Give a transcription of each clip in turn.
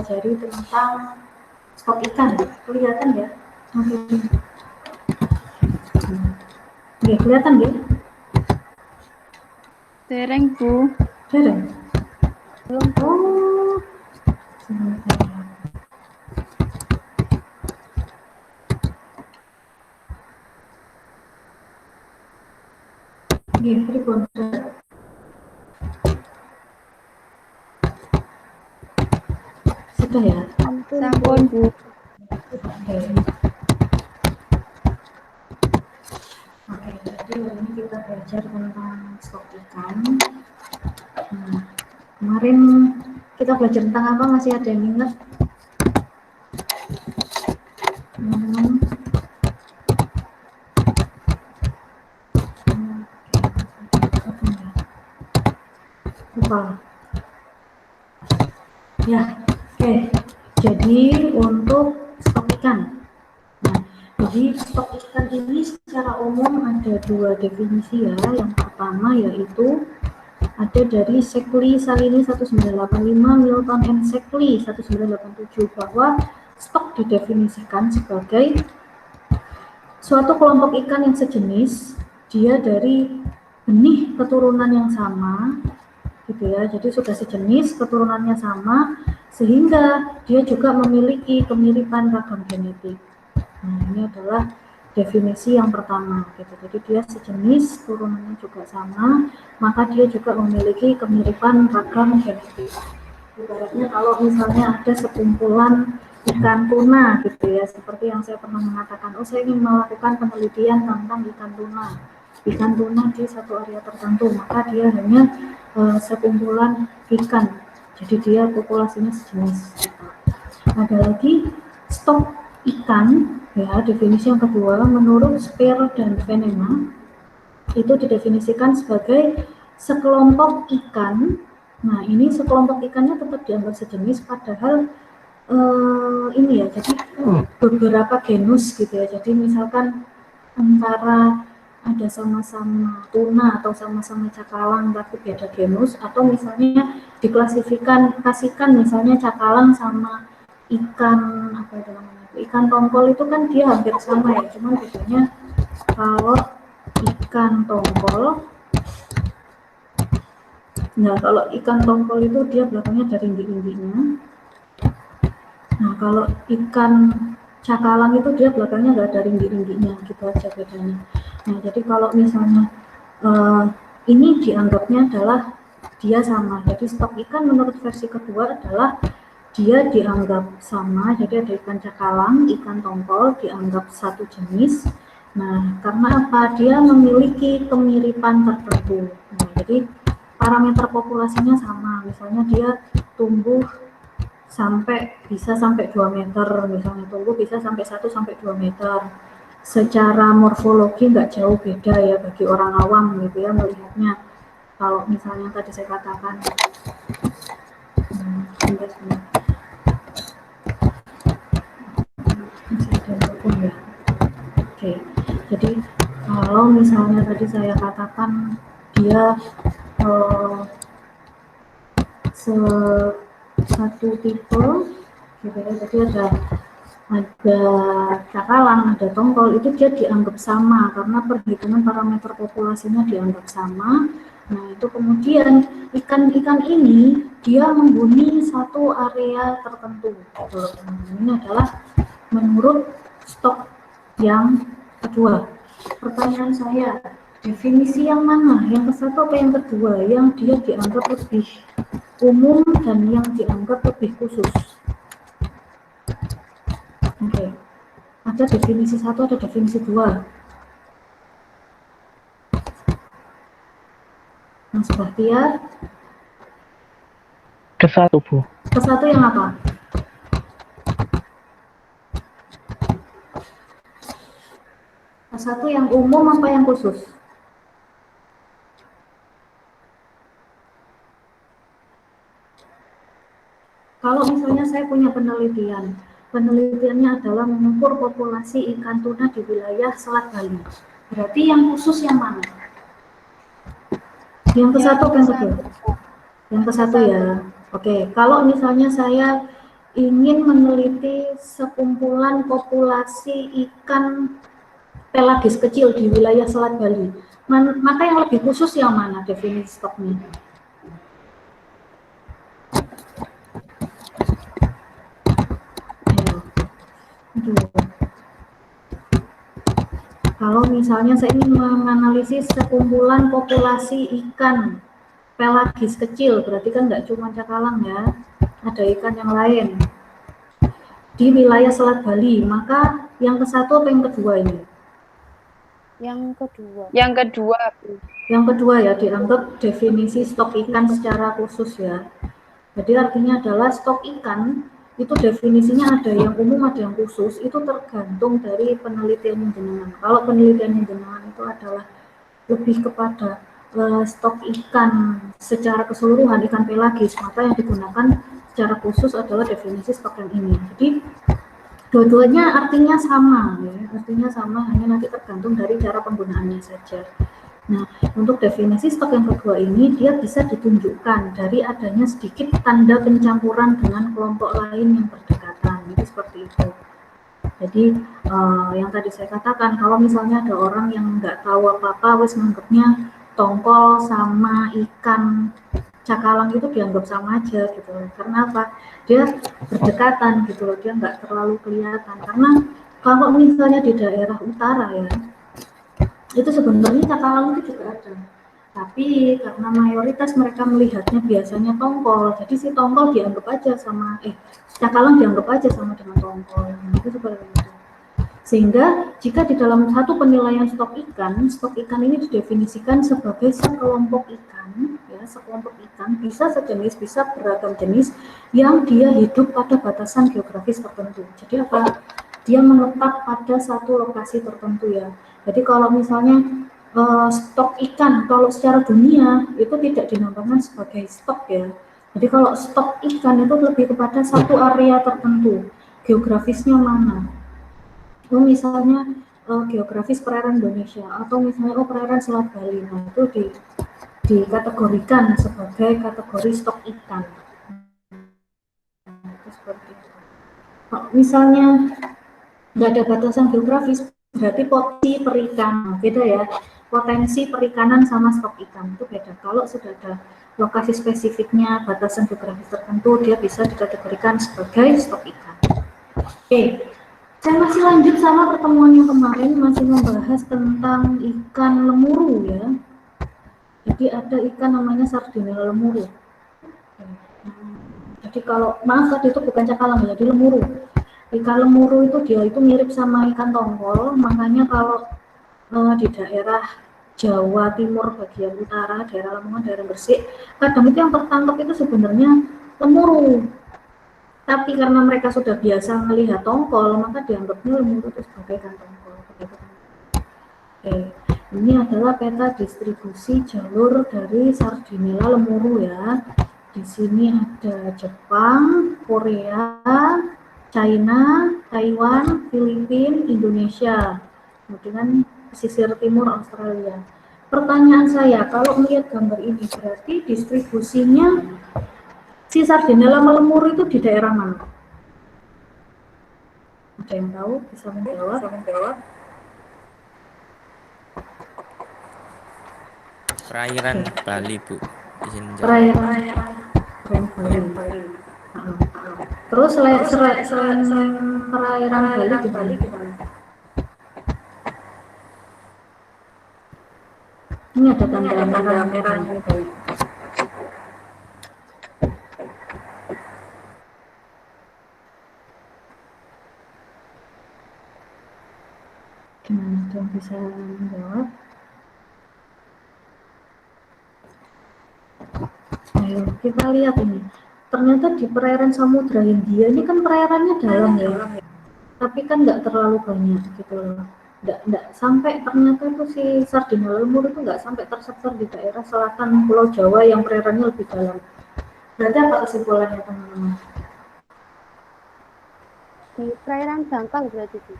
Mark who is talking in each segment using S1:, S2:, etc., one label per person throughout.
S1: mempelajari tentang stok ikan. Kelihatan ya? Oke, kelihatan ya?
S2: Dereng, Bu.
S1: Dereng?
S2: Belum.
S1: Oh, sebentar. Oke, pripun? Sudah ya?
S2: Sampun, Bu.
S1: Oke. Oke, jadi hari ini kita belajar tentang stok ikan. Nah, kemarin kita belajar tentang apa? Masih ada yang ingat? Teman-teman? Lupa. Ya, oke. Jadi untuk stok ikan. Nah, jadi stok ikan ini secara umum ada dua definisi ya. Yang pertama yaitu ada dari Sheckley Salini 1985, Milton and Sheckley 1987 bahwa stok didefinisikan sebagai suatu kelompok ikan yang sejenis, dia dari benih keturunan yang sama, gitu ya. Jadi sudah sejenis, keturunannya sama, sehingga dia juga memiliki kemiripan ragam genetik. Nah, ini adalah definisi yang pertama, gitu. Jadi dia sejenis, turunannya juga sama, maka dia juga memiliki kemiripan ragam genetik. Ibaratnya kalau misalnya ada sekumpulan ikan tuna, gitu ya, seperti yang saya pernah mengatakan, oh saya ingin melakukan penelitian tentang ikan tuna di satu area tertentu, maka dia hanya sekumpulan ikan, jadi dia populasinya sejenis. Gitu. Ada lagi stok ikan, ya, definisi yang kedua menurut Speer dan Venema itu didefinisikan sebagai sekelompok ikan. Nah, ini sekelompok ikannya tetap dianggap sejenis, padahal ini ya, jadi beberapa genus gitu ya. Jadi misalkan antara ada sama-sama tuna atau sama-sama cakalang tapi beda genus, atau misalnya kasihkan misalnya cakalang sama ikan apa itu namanya, ikan tongkol itu kan dia hampir sama ya, cuman bedanya kalau ikan tongkol, nah kalau ikan tongkol itu dia belakangnya ada ringgik-ringgiknya. Nah kalau ikan cakalang itu dia belakangnya nggak ada ringgik-ringgiknya, gitu aja bedanya. Nah jadi kalau misalnya ini dianggapnya adalah dia sama, jadi stok ikan menurut versi kedua adalah dia dianggap sama, jadi ada ikan cakalang, ikan tongkol dianggap satu jenis. Nah, karena apa? Dia memiliki kemiripan tertentu. Nah, jadi parameter populasinya sama, misalnya dia tumbuh bisa sampai 2 meter, misalnya tumbuh bisa sampai 1 sampai 2 meter. Secara morfologi nggak jauh beda ya bagi orang awam gitu ya melihatnya. Kalau misalnya tadi saya katakan, ya. Oke, jadi kalau misalnya tadi saya katakan dia satu tipe, gitu ya, jadi ada cakalang, ada tongkol, itu dia dianggap sama karena perhitungan parameter populasinya dianggap sama. Nah itu kemudian ikan-ikan ini dia menghuni satu area tertentu. Ini adalah menurut stok yang kedua. Pertanyaan saya, definisi yang mana? Yang ke satu apa yang kedua? Yang dia dianggap lebih umum dan yang dianggap lebih khusus. Oke. Ada definisi satu, ada definisi dua. Mas Bahtiar?
S3: Ke satu, Bu.
S1: Ke satu yang apa? Ke satu yang umum apa yang khusus? Kalau misalnya saya punya penelitiannya adalah mengukur populasi ikan tuna di wilayah Selat Bali. Berarti yang khusus yang mana? Yang ke satu apa yang kedua? Yang ke satu ya. Oke, kalau misalnya saya ingin meneliti sekumpulan populasi ikan pelagis kecil di wilayah Selat Bali. Maka yang lebih khusus yang mana definisi stoknya? Kalau misalnya saya ingin menganalisis sekumpulan populasi ikan pelagis kecil, berarti kan nggak cuma cakalang ya, ada ikan yang lain di wilayah Selat Bali. Maka yang ke satu atau yang kedua ini?
S2: Yang kedua.
S3: Yang kedua, Bu.
S1: Yang kedua ya, dianggap definisi stok ikan secara khusus ya. Jadi artinya adalah stok ikan itu definisinya ada yang umum, ada yang khusus, itu tergantung dari penelitian jenengan. Kalau penelitian jenengan itu adalah lebih kepada stok ikan secara keseluruhan, ikan pelagis, maka yang digunakan secara khusus adalah definisi stok yang ini. Jadi dua-duanya artinya sama ya, artinya sama, hanya nanti tergantung dari cara penggunaannya saja. Nah, untuk definisi stok yang kedua ini, dia bisa ditunjukkan dari adanya sedikit tanda pencampuran dengan kelompok lain yang berdekatan. Jadi seperti itu. Jadi yang tadi saya katakan, kalau misalnya ada orang yang nggak tahu apa-apa, wes menganggapnya tongkol sama ikan cakalang itu dianggap sama aja gitu. Karena apa? Dia berdekatan gitu loh, dia nggak terlalu kelihatan. Karena kalau misalnya di daerah utara ya, itu sebenarnya cakalang itu juga ada, tapi karena mayoritas mereka melihatnya biasanya tongkol, jadi si tongkol dianggap aja sama cakalang dianggap aja sama dengan tongkol. Itu seperti itu. Sehingga jika di dalam satu penilaian stok ikan ini didefinisikan sebagai sekelompok ikan ya, sekelompok ikan bisa sejenis, bisa beragam jenis yang dia hidup pada batasan geografis tertentu. Jadi apa? Dia menetap pada satu lokasi tertentu ya. Jadi kalau misalnya stok ikan, kalau secara dunia itu tidak dinamakan sebagai stok ya. Jadi kalau stok ikan itu lebih kepada satu area tertentu, geografisnya mana. Misalnya geografis perairan Indonesia atau misalnya perairan Selat Bali, nah itu dikategorikan sebagai kategori stok ikan. Nah, itu seperti itu. Kalau misalnya nggak ada batasan geografis, berarti potensi perikanan beda ya. Potensi perikanan sama stok ikan itu beda. Kalau sudah ada lokasi spesifiknya, batasan geografis tertentu, dia bisa dikategorikan sebagai stok ikan. Oke, saya masih lanjut sama pertemuan yang kemarin, masih membahas tentang ikan lemuru ya. Jadi ada ikan namanya Sardinella lemuru. Jadi kalau maaf tadi itu bukan cakalang ya, jadi lemuru. Ikan lemuru itu dia itu mirip sama ikan tongkol, makanya kalau di daerah Jawa Timur bagian utara, daerah Lamongan, daerah Gresik, kadang itu yang tertangkap itu sebenarnya lemuru. Tapi karena mereka sudah biasa melihat tongkol, maka dianggapnya lemuru itu sebagai ikan tongkol. Oke, ini adalah peta distribusi jalur dari Sardinella lemuru ya. Di sini ada Jepang, Korea, China, Taiwan, Filipina, Indonesia, kemudian pesisir timur Australia. Pertanyaan saya, kalau melihat gambar ini berarti distribusinya si Sardinella lemuru itu di daerah mana? Ada yang tahu? Bisa menjawab?
S4: Perairan Bali, Bu. Izin jawab.
S1: Perairan Bali. Terus selain perairan Bali gimana? Ini ada tanda merah. Gimana dong, bisa menjawab? Ayo kita lihat ini. Ternyata di perairan Samudra Hindia ini kan perairannya dalam ya, tapi kan nggak terlalu banyak gitu loh. Nggak sampai, ternyata itu si Sardinella lemuru itu nggak sampai tersebar di daerah selatan Pulau Jawa yang perairannya lebih dalam. Berarti apa kesimpulannya teman-teman?
S2: Di perairan dangkal berarti Bu.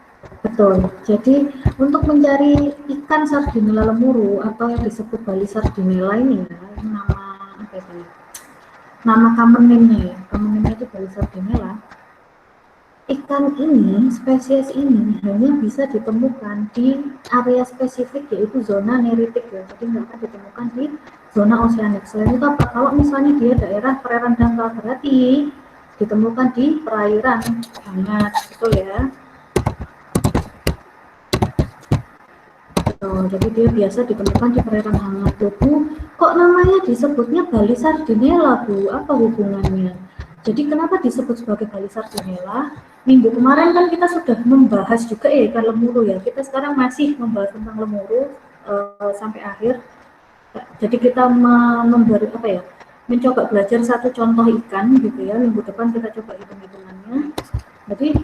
S1: Betul. Jadi untuk mencari ikan Sardinella lemuru atau yang disebut Bali Sardinella ini ya, nama apa itu? Nama common name-nya ya. Common name-nya itu Bali Sardinella. ikan ini, spesies ini hanya bisa ditemukan di area spesifik yaitu zona neritik ya, jadi nggak akan ditemukan di zona oseanik. Selain itu apa? Kalau misalnya dia daerah perairan dangkal berarti ditemukan di perairan hangat, betul ya. Jadi dia biasa ditemukan di perairan hangat. Bu, kok namanya disebutnya Bali Sardinella, Bu? Apa hubungannya? Jadi kenapa disebut sebagai Bali Sardinella? Minggu kemarin kan kita sudah membahas juga ikan lemuru ya. Kita sekarang masih membahas tentang lemuru sampai akhir. Jadi kita memberi apa ya? Mencoba belajar satu contoh ikan gitu ya. Minggu depan kita coba hitung-hitungannya. Jadi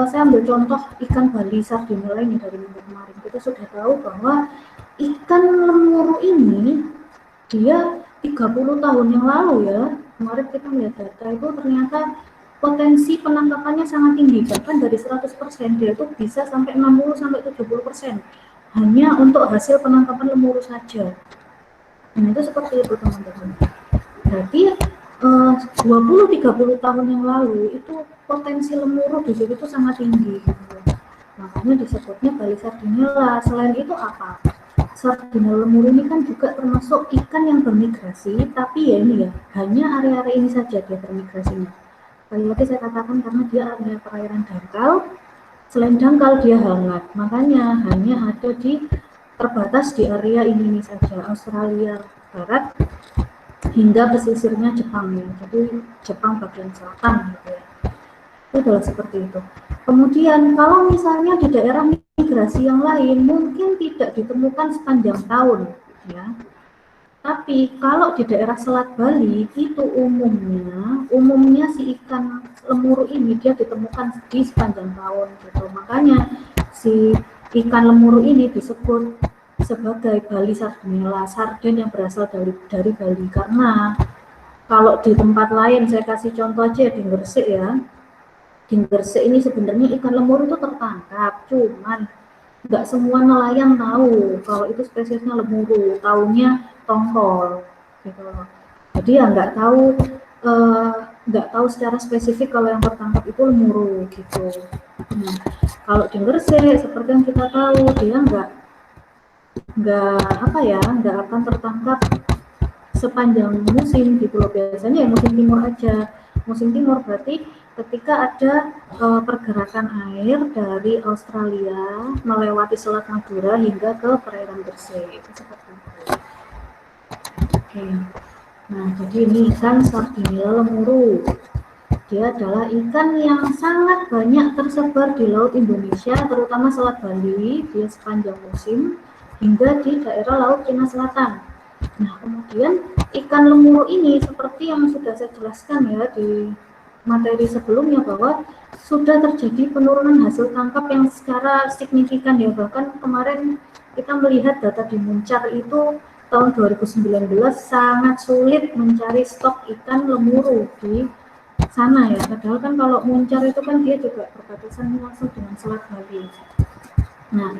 S1: saya ambil contoh ikan Bali Sardinella ini dari minggu kemarin. Kita sudah tahu bahwa ikan lemuru ini dia 30 tahun yang lalu ya, kemarin kita melihat data itu ternyata potensi penangkapannya sangat tinggi, bahkan dari 100% dia itu bisa sampai 60-70% hanya untuk hasil penangkapan lemuru saja. Nah itu seperti itu teman-teman. Berarti 20-30 tahun yang lalu itu potensi lemuru di situ sangat tinggi gitu. Makanya disebutnya Bali Sardinella. Selain itu apa? Sardinella lemuru ini kan juga termasuk ikan yang bermigrasi, tapi ya ini ya, hanya area-area ini saja dia bermigrasinya. Kali lagi saya katakan karena dia area perairan dangkal, selain dangkal dia hangat, makanya hanya ada di terbatas di area ini saja, Australia Barat hingga pesisirnya Jepang ya, jadi Jepang bagian selatan gitu ya. Itu adalah seperti itu. Kemudian kalau misalnya di daerah migrasi yang lain mungkin tidak ditemukan sepanjang tahun ya. Tapi kalau di daerah Selat Bali itu umumnya si ikan lemuru ini dia ditemukan di sepanjang tahun gitu. Makanya si ikan lemuru ini disebut sebagai Bali Sardinella, sarden yang berasal dari Bali. Karena kalau di tempat lain, saya kasih contoh aja di Gresik ya. Di Gresik ini sebenarnya ikan lemuru itu tertangkap, cuman nggak semua nelayan tahu kalau itu spesiesnya lemuru, taunya tongkol gitu. Jadi ya nggak tahu secara spesifik kalau yang tertangkap itu lemuru gitu. Nah, kalau di Gresik seperti yang kita tahu dia nggak akan tertangkap sepanjang musim gitu loh, biasanya ya musim timur aja. Musim timur berarti ketika ada pergerakan air dari Australia melewati Selat Madura hingga ke perairan Gresik itu seperti itu. Oke. Nah, jadi ini ikan Sardinella lemuru. Dia adalah ikan yang sangat banyak tersebar di laut Indonesia, terutama Selat Bali, dia sepanjang musim hingga di daerah Laut Cina Selatan. Nah, kemudian ikan lemuru ini seperti yang sudah saya jelaskan ya di materi sebelumnya bahwa sudah terjadi penurunan hasil tangkap yang secara signifikan ya. Bahkan kemarin kita melihat data di Muncar itu tahun 2019 sangat sulit mencari stok ikan lemuru di sana ya. Padahal kan kalau Muncar itu kan dia juga berbatasan langsung dengan Selat Bali. Nah,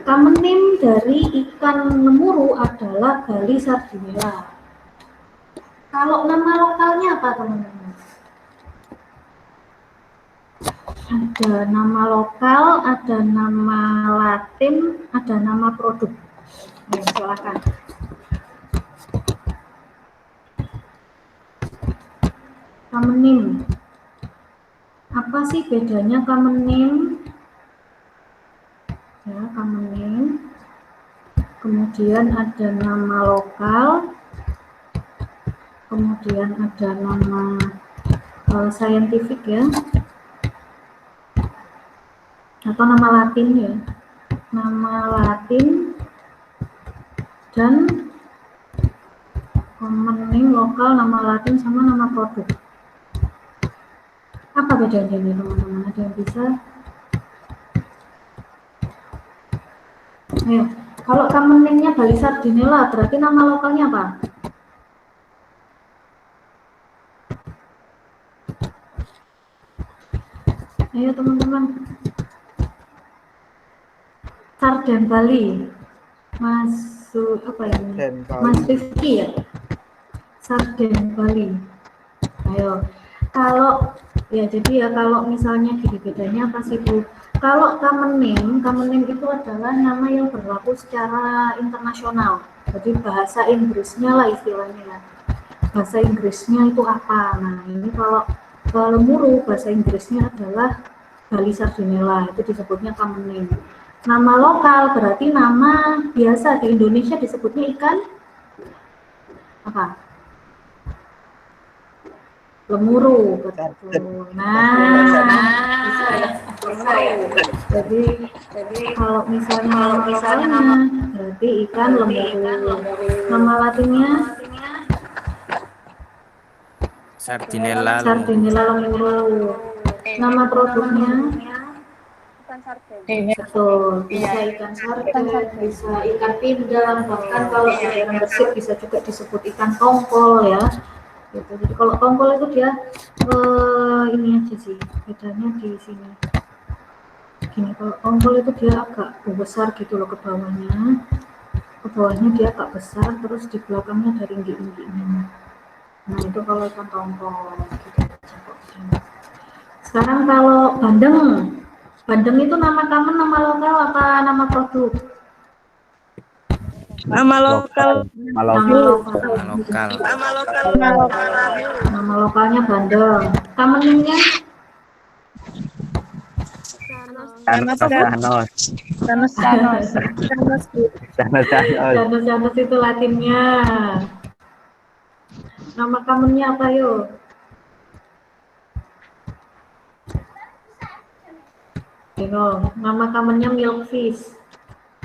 S1: common name dari ikan lemuru adalah Bali Sardinella. Kalau nama lokalnya apa teman-teman? Ada nama lokal, ada nama Latin, ada nama produk. Ya, silakan. Common name. Apa sih bedanya common name? Ya, common name. Kemudian ada nama lokal. Kemudian ada nama scientific ya. Atau nama Latin ya, nama Latin dan common name lokal, nama Latin sama nama produk. Apa bedanya nih teman-teman? Ada yang bisa? Ayo, kalau common name-nya Bali Sardinella, berarti nama lokalnya apa? Ayo teman-teman. Sarden Bali, apa ini? Mas Rifki ya, Sarden Bali. Ayo, kalau Ya, jadi ya kalau misalnya gini bedanya apa sih Bu? Kalau common name itu adalah nama yang berlaku secara internasional. Jadi bahasa Inggrisnya lah istilahnya ya. Bahasa Inggrisnya itu apa? Nah, ini kalau lemuru bahasa Inggrisnya adalah Bali Sardinella, itu disebutnya common name. Nama lokal berarti nama biasa di Indonesia disebutnya ikan apa? Lemuru, betul. Bisa ya, lemuru. Jadi kalau misalnya lokalnya berarti ikan lemuru. Nama latinnya
S4: Sardinella lemuru.
S1: Sardinella lemuru. Nama produknya
S2: Ikan sarden.
S1: betul, bisa ikan sarden, bisa ikan pindang, bahkan kalau di daerah Gresik bisa juga disebut ikan tongkol ya. Gitu. Jadi kalau tongkol itu dia ini aja sih bedanya di sini. Gini, kalau tongkol itu dia agak besar gitu loh ke bawahnya dia agak besar, terus di belakangnya ada ringgi-ringginya. Nah itu kalau ikan tongkol gitu. Sekarang kalau bandeng itu nama common, nama lokal apa nama produk?
S3: Nama lokal.
S1: Nama lokal.
S4: Lokal.
S1: Nama lokalnya bandeng. Commonnya Janus itu latinnya. Nama commonnya apa yuk? Nama commonnya milkfish.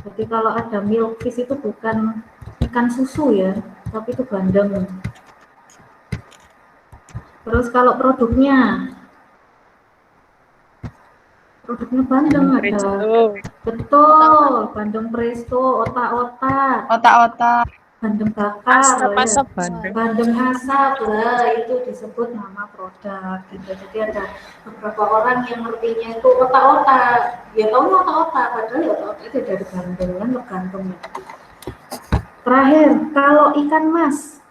S1: Jadi kalau ada milkfish itu bukan ikan susu ya, tapi itu bandeng. Terus kalau produknya bandeng ada. Betul, bandeng presto, otak-otak. Bandeng bakar,
S3: Asap
S1: bandeng asap lah itu disebut nama produk gitu. Jadi ada beberapa orang yang ngertinya itu otak-otak, ya tahu otak-otak, padahal ya otak-otak itu dari bandeng kan tergantung. Terakhir, kalau ikan mas,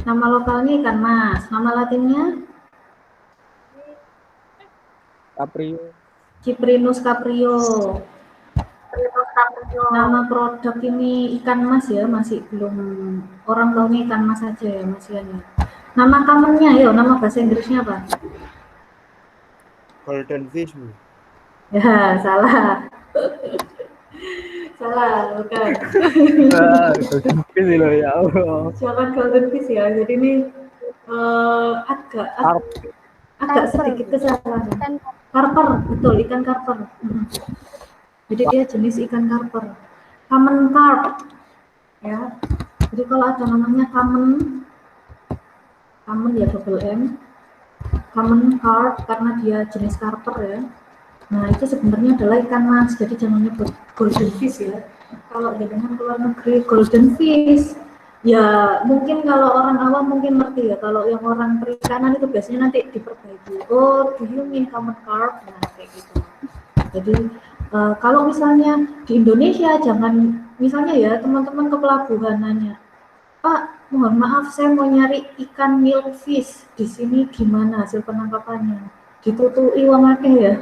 S1: nama lokalnya ikan mas, nama latinnya
S3: Caprio.
S1: Cyprinus caprio. Nama produk ini ikan mas ya, masih belum orang tahunya ikan mas aja ya masih ya. Nama commonnya ya, nama bahasa Inggrisnya apa?
S5: Golden fish.
S1: Ya, salah. Salah, bukan.
S3: Golden fish loh ya Allah.
S1: Jangan golden fish ya. Jadi ini agak sedikit kesalahan. Karper, betul, ikan karper. Jadi dia jenis ikan karper. Common carp. Ya. Jadi kalau ada namanya common ya double M. Common carp karena dia jenis karper ya. Nah, itu sebenarnya adalah ikan mas. Jadi jangan nyebut golden fish ya. Kalau dengan luar negeri golden fish, ya mungkin kalau orang awam mungkin ngerti ya. Kalau yang orang perikanan itu biasanya nanti diperbaiki. Oh, do you mean common carp? Nah, kayak gitu. Jadi kalau misalnya di Indonesia jangan misalnya ya teman-teman ke pelabuhan nanya, Pak, mohon maaf saya mau nyari ikan milkfish di sini gimana hasil penangkapannya? Ditutui wong akeh ya.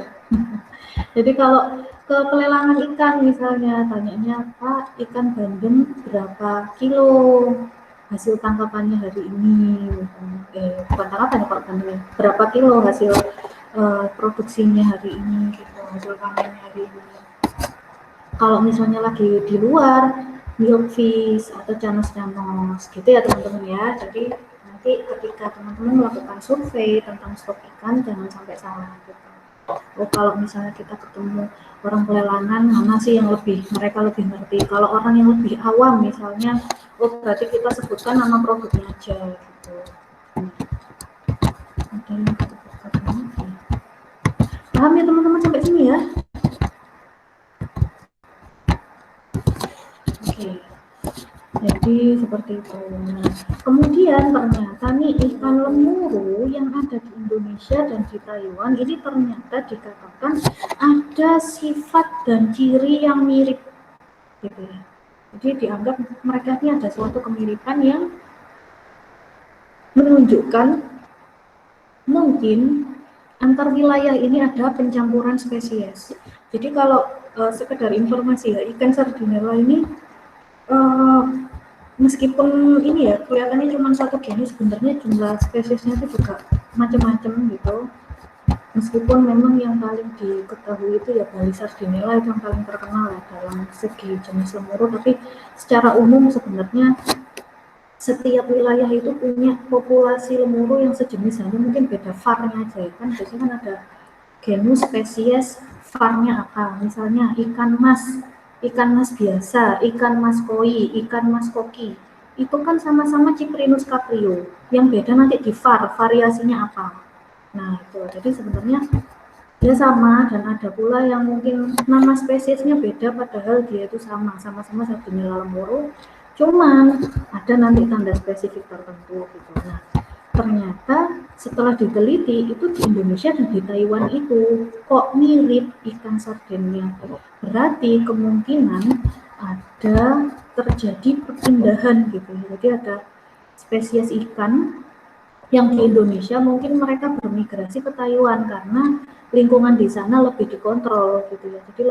S1: Jadi kalau ke pelelangan ikan misalnya tanyanya, Pak, ikan bandeng berapa kilo hasil tangkapannya hari ini? Bukan tangkapan ya Pak, bandeng berapa kilo hasil produksinya hari ini gitu, hasil panennya hari ini. Kalau misalnya lagi di luar milkfish atau canos gitu ya teman-teman ya. Jadi nanti ketika teman-teman melakukan survei tentang stok ikan jangan sampai salah gitu. Oh, kalau misalnya kita ketemu orang pelelangan mana sih yang mereka lebih ngerti. Kalau orang yang lebih awam misalnya, oh berarti kita sebutkan nama produknya aja gitu. Paham ya teman-teman sampai sini ya? Oke. Jadi seperti itu. Nah, kemudian ternyata nih ikan lemuru yang ada di Indonesia dan di Taiwan ini ternyata dikatakan ada sifat dan ciri yang mirip, gitu ya. Jadi dianggap mereka ini ada suatu kemiripan yang menunjukkan mungkin antar wilayah ini ada pencampuran spesies. Jadi kalau sekedar informasi ya, ikan sardinella ini meskipun ini ya kelihatannya cuma satu genus, sebenarnya jumlah spesiesnya itu juga macam-macam gitu. Meskipun memang yang paling diketahui itu ya Bali sardinella, itu yang paling terkenal ya dalam segi jenis lemuru, tapi secara umum sebenarnya setiap wilayah itu punya populasi lemuru yang sejenis, hanya mungkin beda varnya aja ya kan. Biasanya kan ada genus, spesies, varnya apa, misalnya ikan mas biasa, ikan mas koi, ikan mas koki, itu kan sama-sama Cyprinus caprio, yang beda nanti di variasinya apa. Nah itu, jadi sebenarnya dia sama, dan ada pula yang mungkin nama spesiesnya beda padahal dia itu sama-sama sardinella lemuru, cuman ada nanti tanda spesifik tertentu gitu. Nah ternyata setelah diteliti itu di Indonesia dan di Taiwan itu kok mirip ikan sardennya, berarti kemungkinan ada terjadi perpindahan gitu. Jadi ada spesies ikan yang di Indonesia mungkin mereka bermigrasi ke Taiwan karena lingkungan di sana lebih dikontrol gitu ya. Jadi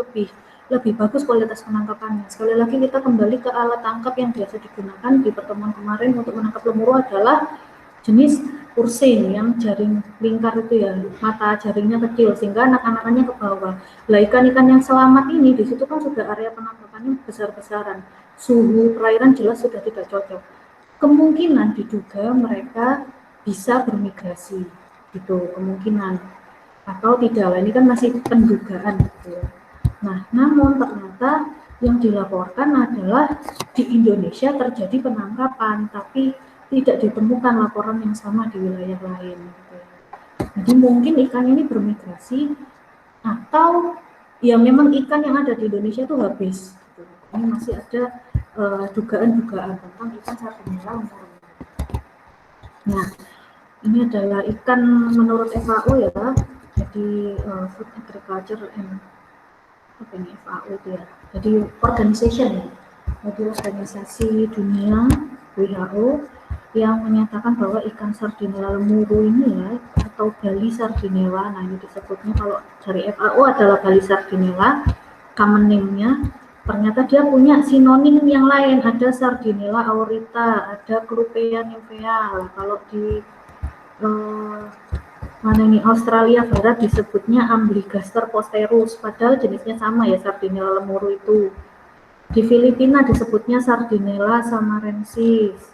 S1: lebih bagus kualitas penangkapannya. Sekali lagi kita kembali ke alat tangkap yang biasa digunakan di pertemuan kemarin untuk menangkap lemuru adalah jenis ursin yang jaring lingkar itu ya, mata jaringnya kecil sehingga anak-anakannya ke bawah. Lah ikan-ikan yang selamat ini di situ kan sudah area penangkapannya besar-besaran, suhu perairan jelas sudah tidak cocok. Kemungkinan diduga mereka bisa bermigrasi gitu, kemungkinan, atau tidak lah, ini kan masih pendugaan gitu. Nah namun ternyata yang dilaporkan adalah di Indonesia terjadi penangkapan tapi tidak ditemukan laporan yang sama di wilayah lain gitu. Jadi mungkin ikan ini bermigrasi atau ya memang ikan yang ada di Indonesia itu habis gitu. Ini masih ada dugaan-dugaan tentang ikan sardinella lemuru. Nah ini adalah ikan menurut FAO ya, jadi Food Agriculture and apa ini FAO itu ya, jadi organization ya, jadi organisasi dunia WHO yang menyatakan bahwa ikan sardinella lemuru ini ya, atau Bali sardinella, nah ini disebutnya kalau dari FAO adalah Bali sardinella, common name-nya. Ternyata dia punya sinonim yang lain, ada Sardinella aurita, ada Clupea nymphea. Kalau di mana ini Australia Barat disebutnya Ambligaster posterus, padahal jenisnya sama ya, Sardinella lemuru itu. Di Filipina disebutnya Sardinella samarensis.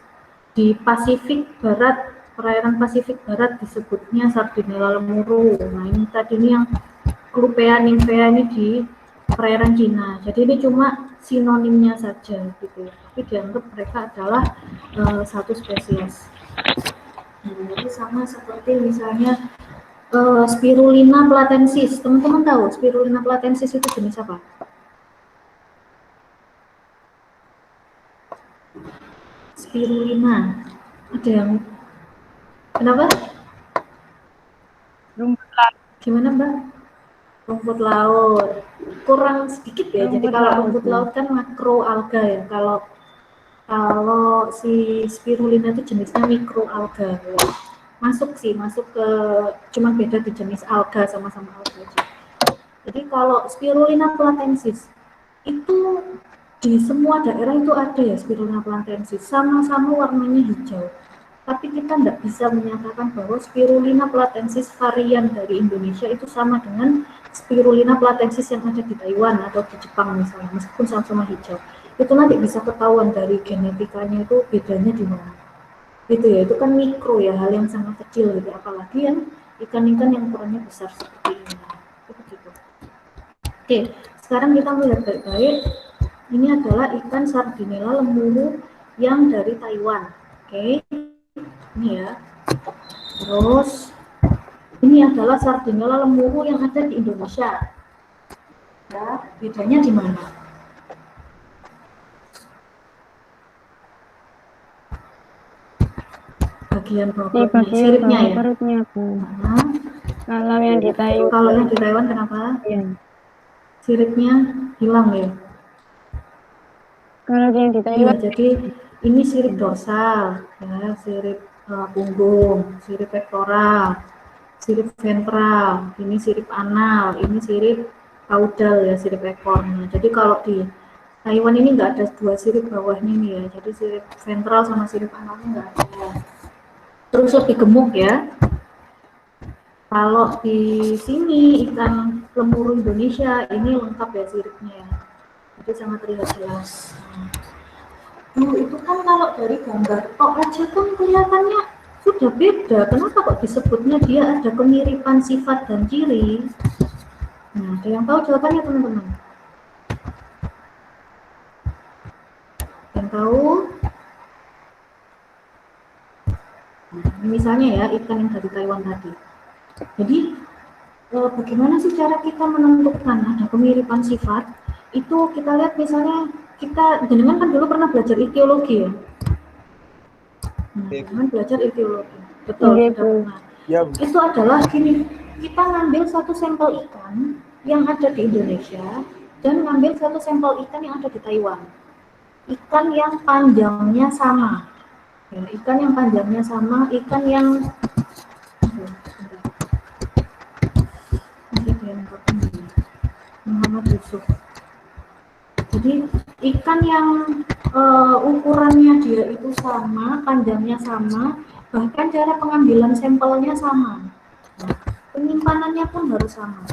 S1: Di Pasifik Barat, perairan Pasifik Barat disebutnya Sardinella lemuru. Nah ini tadi ini yang Clupea nymphea ini di perairan Cina. Jadi ini cuma sinonimnya saja gitu ya, tapi dianggap mereka adalah satu spesies. Jadi sama seperti misalnya Spirulina platensis. Teman-teman tahu Spirulina platensis itu jenis apa? Spirulina. Ada yang kenapa?
S2: Rumput laut.
S1: Gimana Mbak? Rumput laut. Kurang sedikit ya. Jadi kalau rumput laut kan makroalga ya. Kalau si spirulina itu jenisnya mikroalga ya. Masuk ke cuma beda di jenis alga, sama-sama alga aja. Jadi kalau Spirulina platensis itu di semua daerah itu ada ya, Spirulina platensis sama-sama warnanya hijau. Tapi kita tidak bisa menyatakan bahwa Spirulina platensis varian dari Indonesia itu sama dengan Spirulina platensis yang ada di Taiwan atau di Jepang misalnya, meskipun sama-sama hijau. Itu nanti bisa ketahuan dari genetikanya itu bedanya di mana. Gitu ya, itu kan mikro ya, hal yang sangat kecil gitu, apalagi yang ikan-ikan yang ukurannya besar seperti ini. Itu begitu. Oke, sekarang kita melihat baik-baik. Ini adalah ikan Sardinella lemuru yang dari Taiwan. Oke, ini ya. Terus ini adalah Sardinella lemuru yang ada di Indonesia. Ya, bedanya di mana? Bagian bobotnya, siripnya ya.
S2: Perutnya, Bu. Kalau yang di Taiwan.
S1: Kalau yang di Taiwan kenapa?
S2: Ya.
S1: Siripnya hilang ya.
S2: Kalau yang di Taiwan.
S1: Iya, jadi ini sirip dorsal, ya, sirip punggung, sirip pektoral. sirip ventral, ini sirip anal, ini sirip caudal ya, sirip ekornya. Jadi kalau di Taiwan ini nggak ada dua sirip bawahnya nih ya, jadi sirip ventral sama sirip analnya nggak ada. Terus lebih gemuk ya. Kalau di sini ikan lemuru Indonesia ini lengkap ya siripnya ya, jadi sangat terlihat jelas. Itu kan kalau dari gambar tok aja kan kelihatannya sudah beda. Kenapa kok disebutnya dia ada kemiripan sifat dan ciri? Nah, ada yang tahu jawabannya teman-teman? Yang tahu? Nah, misalnya ya ikan yang dari Taiwan tadi. Jadi bagaimana sih cara kita menentukan ada kemiripan sifat? Itu kita lihat misalnya kita jenengan kan dulu pernah belajar etiologi ya. Nah, jangan belajar etiologi. Betul,
S2: Iya,
S1: sudah
S2: Bu.
S1: pernah.
S3: Ya,
S1: Itu adalah gini, kita ngambil satu sampel ikan yang ada di Indonesia dan ngambil satu sampel ikan yang ada di Taiwan. Ikan yang panjangnya sama. Ya, ikan yang panjangnya sama, ikan yang Muhammad Yusuf. Jadi ikan yang ukurannya dia itu sama, panjangnya sama, bahkan cara pengambilan sampelnya sama. Nah, penyimpanannya pun harus sama.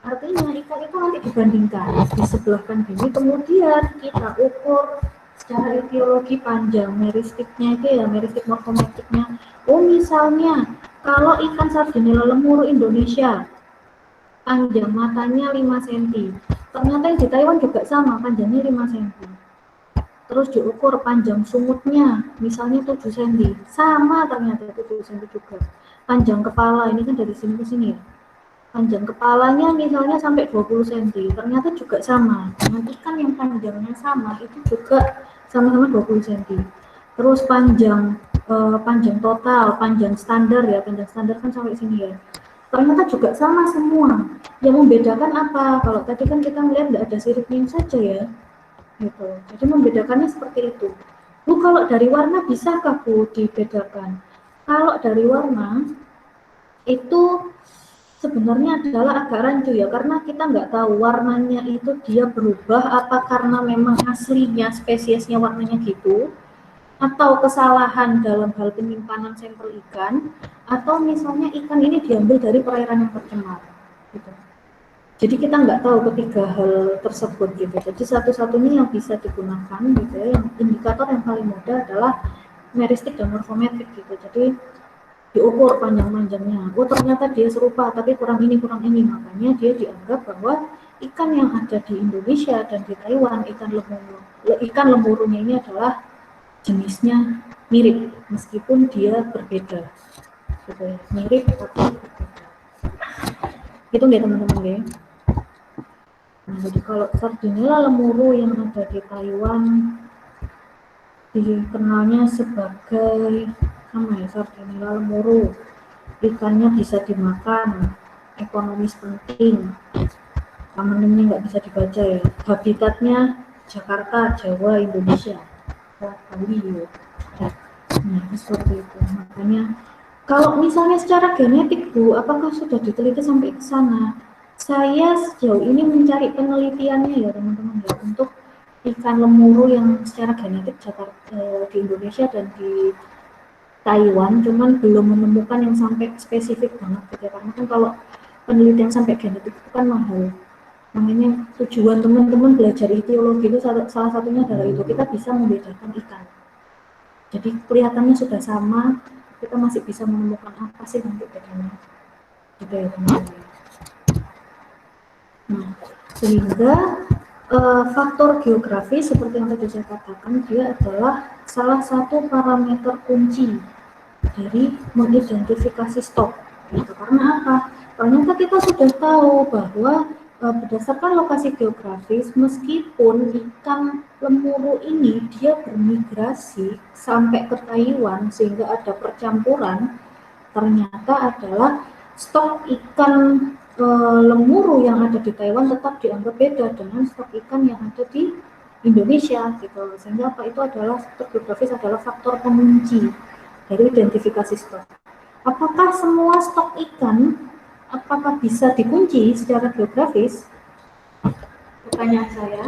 S1: Artinya ikan itu nanti dibandingkan, disebelahkan gini, kemudian kita ukur secara etiologi panjang meristiknya itu ya, meristik morfometriknya. Oh misalnya kalau ikan Sardinella lemuru Indonesia panjang matanya 5 cm, ternyata yang di Taiwan juga sama, panjangnya 5 cm. Terus diukur panjang sungutnya, misalnya 7 cm, sama ternyata 7 cm juga. Panjang kepala, ini kan dari sini ke sini ya. Panjang kepalanya misalnya sampai 20 cm, ternyata juga sama. Dengan ikan yang panjangnya sama, itu juga sama-sama 20 cm. Terus panjang total, panjang standar ya, panjang standar kan sampai sini ya. Ternyata juga sama semua. Yang membedakan apa? Kalau tadi kan kita melihat nggak ada siripnya saja ya, gitu. Jadi membedakannya seperti itu. Bu, kalau dari warna bisakah Bu dibedakan? Kalau dari warna itu sebenarnya adalah agak rancu ya, karena kita nggak tahu warnanya itu dia berubah apa karena memang aslinya spesiesnya warnanya gitu, atau kesalahan dalam hal penyimpanan sampel ikan, atau misalnya ikan ini diambil dari perairan yang tercemar gitu. Jadi kita nggak tahu ketiga hal tersebut gitu. Jadi satu-satunya yang bisa digunakan gitu ya, yang indikator yang paling mudah adalah meristik dan morfometrik gitu. Jadi diukur panjang-panjangnya. Oh ternyata dia serupa tapi kurang ini, makanya dia dianggap bahwa ikan yang ada di Indonesia dan di Taiwan, ikan lemurunya ini adalah jenisnya mirip meskipun dia berbeda gitu ya. Mirip tapi berbeda gitu nggak teman-teman ya. Nah, jadi kalau Sardinella lemuru yang ada di Taiwan dikenalnya sebagai Sardinella lemuru, ikannya bisa dimakan, ekonomis penting, namanya nggak bisa dibaca ya, habitatnya Jakarta, Jawa, Indonesia, Bali ya. Nah, seperti itu. Makanya kalau misalnya secara genetik Bu, apakah sudah diteliti sampai ke sana? Saya sejauh ini mencari penelitiannya ya teman-teman ya, untuk ikan lemuru yang secara genetik di Indonesia dan di Taiwan, cuman belum menemukan yang sampai spesifik banget gitu ya, karena kan kalau penelitian sampai genetik itu kan mahal. Makanya tujuan teman-teman belajar etiologi itu salah satunya adalah itu, kita bisa membedakan ikan. Jadi kelihatannya sudah sama, kita masih bisa menemukan apa sih nanti bedanya. Gitu ya teman-teman. Nah, sehingga faktor geografis seperti yang tadi saya katakan, dia adalah salah satu parameter kunci dari mengidentifikasi stok. Gitu. Karena apa? Ternyata kita sudah tahu bahwa berdasarkan lokasi geografis, meskipun ikan lemuru ini dia bermigrasi sampai ke Taiwan sehingga ada percampuran, ternyata adalah stok ikan lemuru yang ada di Taiwan tetap dianggap beda dengan stok ikan yang ada di Indonesia gitu. Sehingga apa itu adalah faktor geografis adalah faktor pengunci dari identifikasi stok. Apakah semua stok ikan apakah bisa dikunci secara geografis? Pertanyaan saya,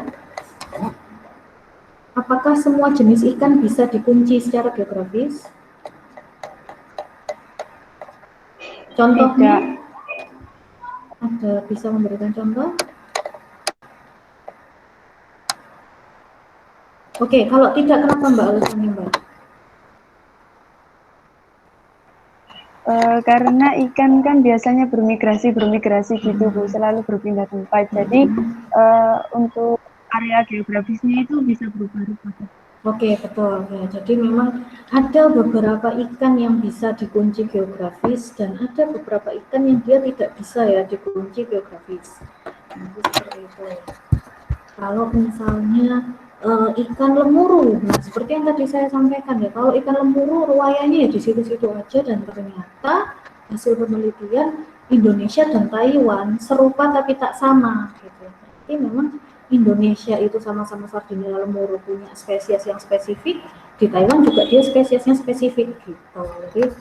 S1: apakah semua jenis ikan bisa dikunci secara geografis? Contohnya, ada bisa memberikan contoh? Oke, kalau tidak, kenapa Mbak alasannya Mbak?
S2: Karena ikan kan biasanya bermigrasi gitu Bu, selalu berpindah tempat. Jadi untuk area geografisnya itu bisa berubah-ubah.
S1: Oke, betul. Ya, jadi memang ada beberapa ikan yang bisa dikunci geografis dan ada beberapa ikan yang dia tidak bisa ya dikunci geografis. Nah, itu seperti itu. Kalau misalnya ikan lemuru, nah seperti yang tadi saya sampaikan ya, kalau ikan lemuru ruwayanya ya di situ-situ aja dan ternyata hasil penelitian Indonesia dan Taiwan serupa tapi tak sama gitu. Jadi memang Indonesia itu sama-sama Sardinia lemuru punya spesies yang spesifik, di Taiwan juga dia spesiesnya spesifik gitu. Jadi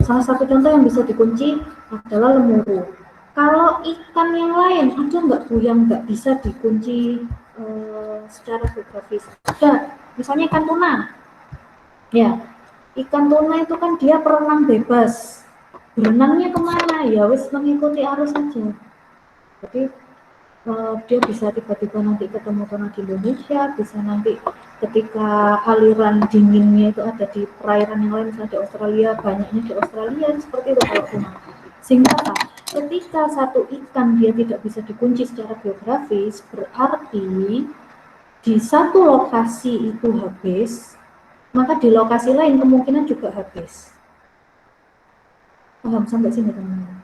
S1: salah satu contoh yang bisa dikunci adalah lemuru. Kalau ikan yang lain ada nggak Bu yang nggak bisa dikunci secara geografis? Ada, misalnya ikan tuna. Ya, ikan tuna itu kan dia berenang bebas. Berenangnya kemana? Ya wis mengikuti arus saja. Jadi dia bisa tiba-tiba nanti ketemu tuna di Indonesia, bisa nanti ketika aliran dinginnya itu ada di perairan yang lain, misalnya di Australia, banyaknya di Australia, seperti itu kalau tuna. Sehingga apa? Ketika satu ikan dia tidak bisa dikunci secara geografis, berarti di satu lokasi itu habis, maka di lokasi lain kemungkinan juga habis. Paham sampai sini teman-teman?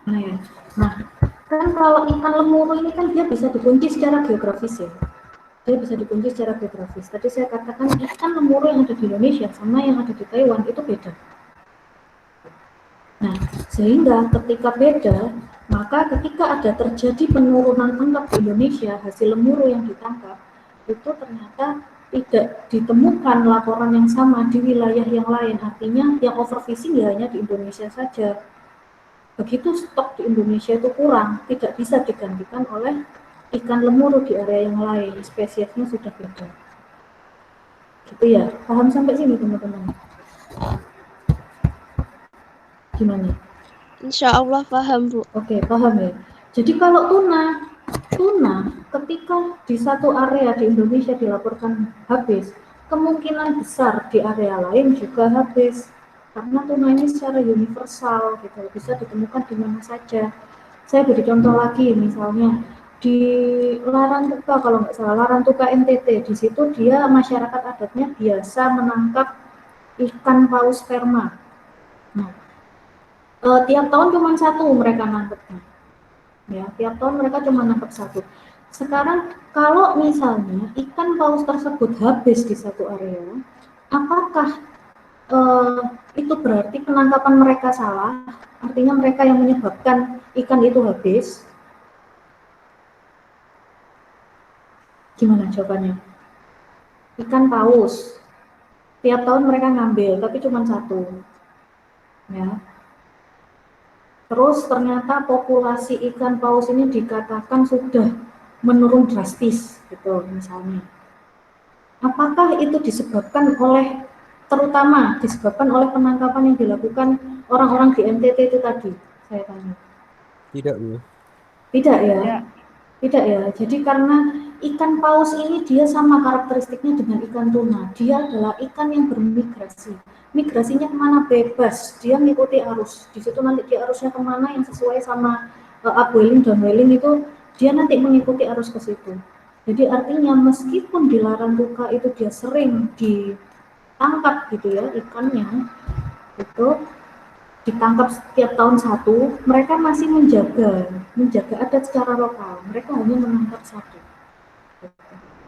S1: Nah, ya. Nah, kan kalau ikan lemuru ini kan dia bisa dikunci secara geografis ya. Dia bisa dikunci secara geografis. Tadi saya katakan ikan lemuru yang ada di Indonesia sama yang ada di Taiwan itu beda. Nah, sehingga ketika beda, maka ketika ada terjadi penurunan tangkap di Indonesia, hasil lemuru yang ditangkap, itu ternyata tidak ditemukan laporan yang sama di wilayah yang lain. Artinya yang overfishing ya hanya di Indonesia saja. Begitu stok di Indonesia itu kurang, tidak bisa digantikan oleh ikan lemuru di area yang lain, spesiesnya sudah beda. Gitu ya, paham sampai sini teman-teman? Gimana?
S5: Insya Allah paham Bu.
S1: Oke, paham ya. Jadi kalau tuna ketika di satu area di Indonesia dilaporkan habis, kemungkinan besar di area lain juga habis. Karena tuna ini secara universal gitu, bisa ditemukan di mana saja. Saya beri contoh lagi, misalnya di Larantuka, kalau nggak salah, Larantuka NTT, di situ dia masyarakat adatnya biasa menangkap ikan paus sperma. Nah, tiap tahun cuma satu mereka nangkepnya. Ya, tiap tahun mereka cuma nangkep satu. Sekarang kalau misalnya ikan paus tersebut habis di satu area, apakah itu berarti penangkapan mereka salah? Artinya mereka yang menyebabkan ikan itu habis? Gimana jawabannya? Ikan paus, tiap tahun mereka ngambil, tapi cuma satu. Ya. Terus ternyata populasi ikan paus ini dikatakan sudah menurun drastis, gitu misalnya. Apakah itu disebabkan oleh, terutama disebabkan oleh penangkapan yang dilakukan orang-orang di NTT itu tadi? Saya tanya.
S3: Tidak, Bu.
S1: Tidak ya?
S2: Ya.
S1: Tidak ya. Jadi karena ikan paus ini dia sama karakteristiknya dengan ikan tuna. Dia adalah ikan yang bermigrasi. Migrasinya kemana? Bebas. Dia mengikuti arus. Di situ nanti dia arusnya kemana yang sesuai sama upwelling dan downwelling itu dia nanti mengikuti arus ke situ. Jadi artinya meskipun di Larantuka itu dia sering ditangkap gitu ya ikannya, itu ditangkap setiap tahun satu, mereka masih menjaga adat secara lokal. Mereka hanya menangkap satu.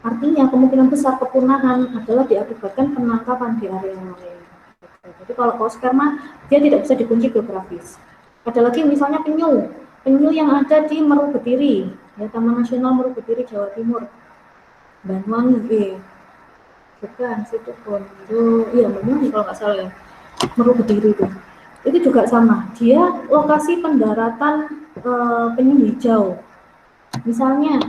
S1: Artinya kemungkinan besar kepunahan adalah diakibatkan penangkapan di area lain. Jadi kalau paus sperma dia tidak bisa dikunci geografis. Ada lagi misalnya penyu yang ada di Meru Betiri, ya, Taman Nasional Meru Betiri Jawa Timur, Banyuwangi. bukan situ Bondo, iya Merugi kalau nggak salah ya, Meru Kediri itu juga sama, dia lokasi pendaratan penyu hijau. Misalnya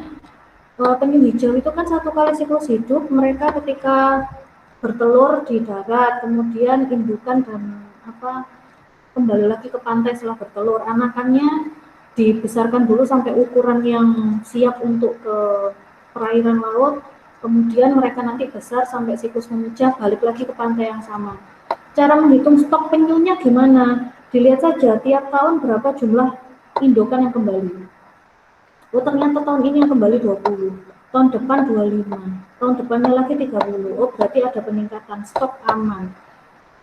S1: penyu hijau itu kan satu kali siklus hidup, mereka ketika bertelur di darat, kemudian indukan dan kembali lagi ke pantai setelah bertelur. Anakannya dibesarkan dulu sampai ukuran yang siap untuk ke perairan laut, kemudian mereka nanti besar sampai siklus memijah, balik lagi ke pantai yang sama. Cara menghitung stok penyunya gimana? Dilihat saja tiap tahun berapa jumlah indukan yang kembali. Oh ternyata tahun ini yang kembali 20, tahun depan 25, tahun depannya lagi 30. Oh berarti ada peningkatan, stok aman.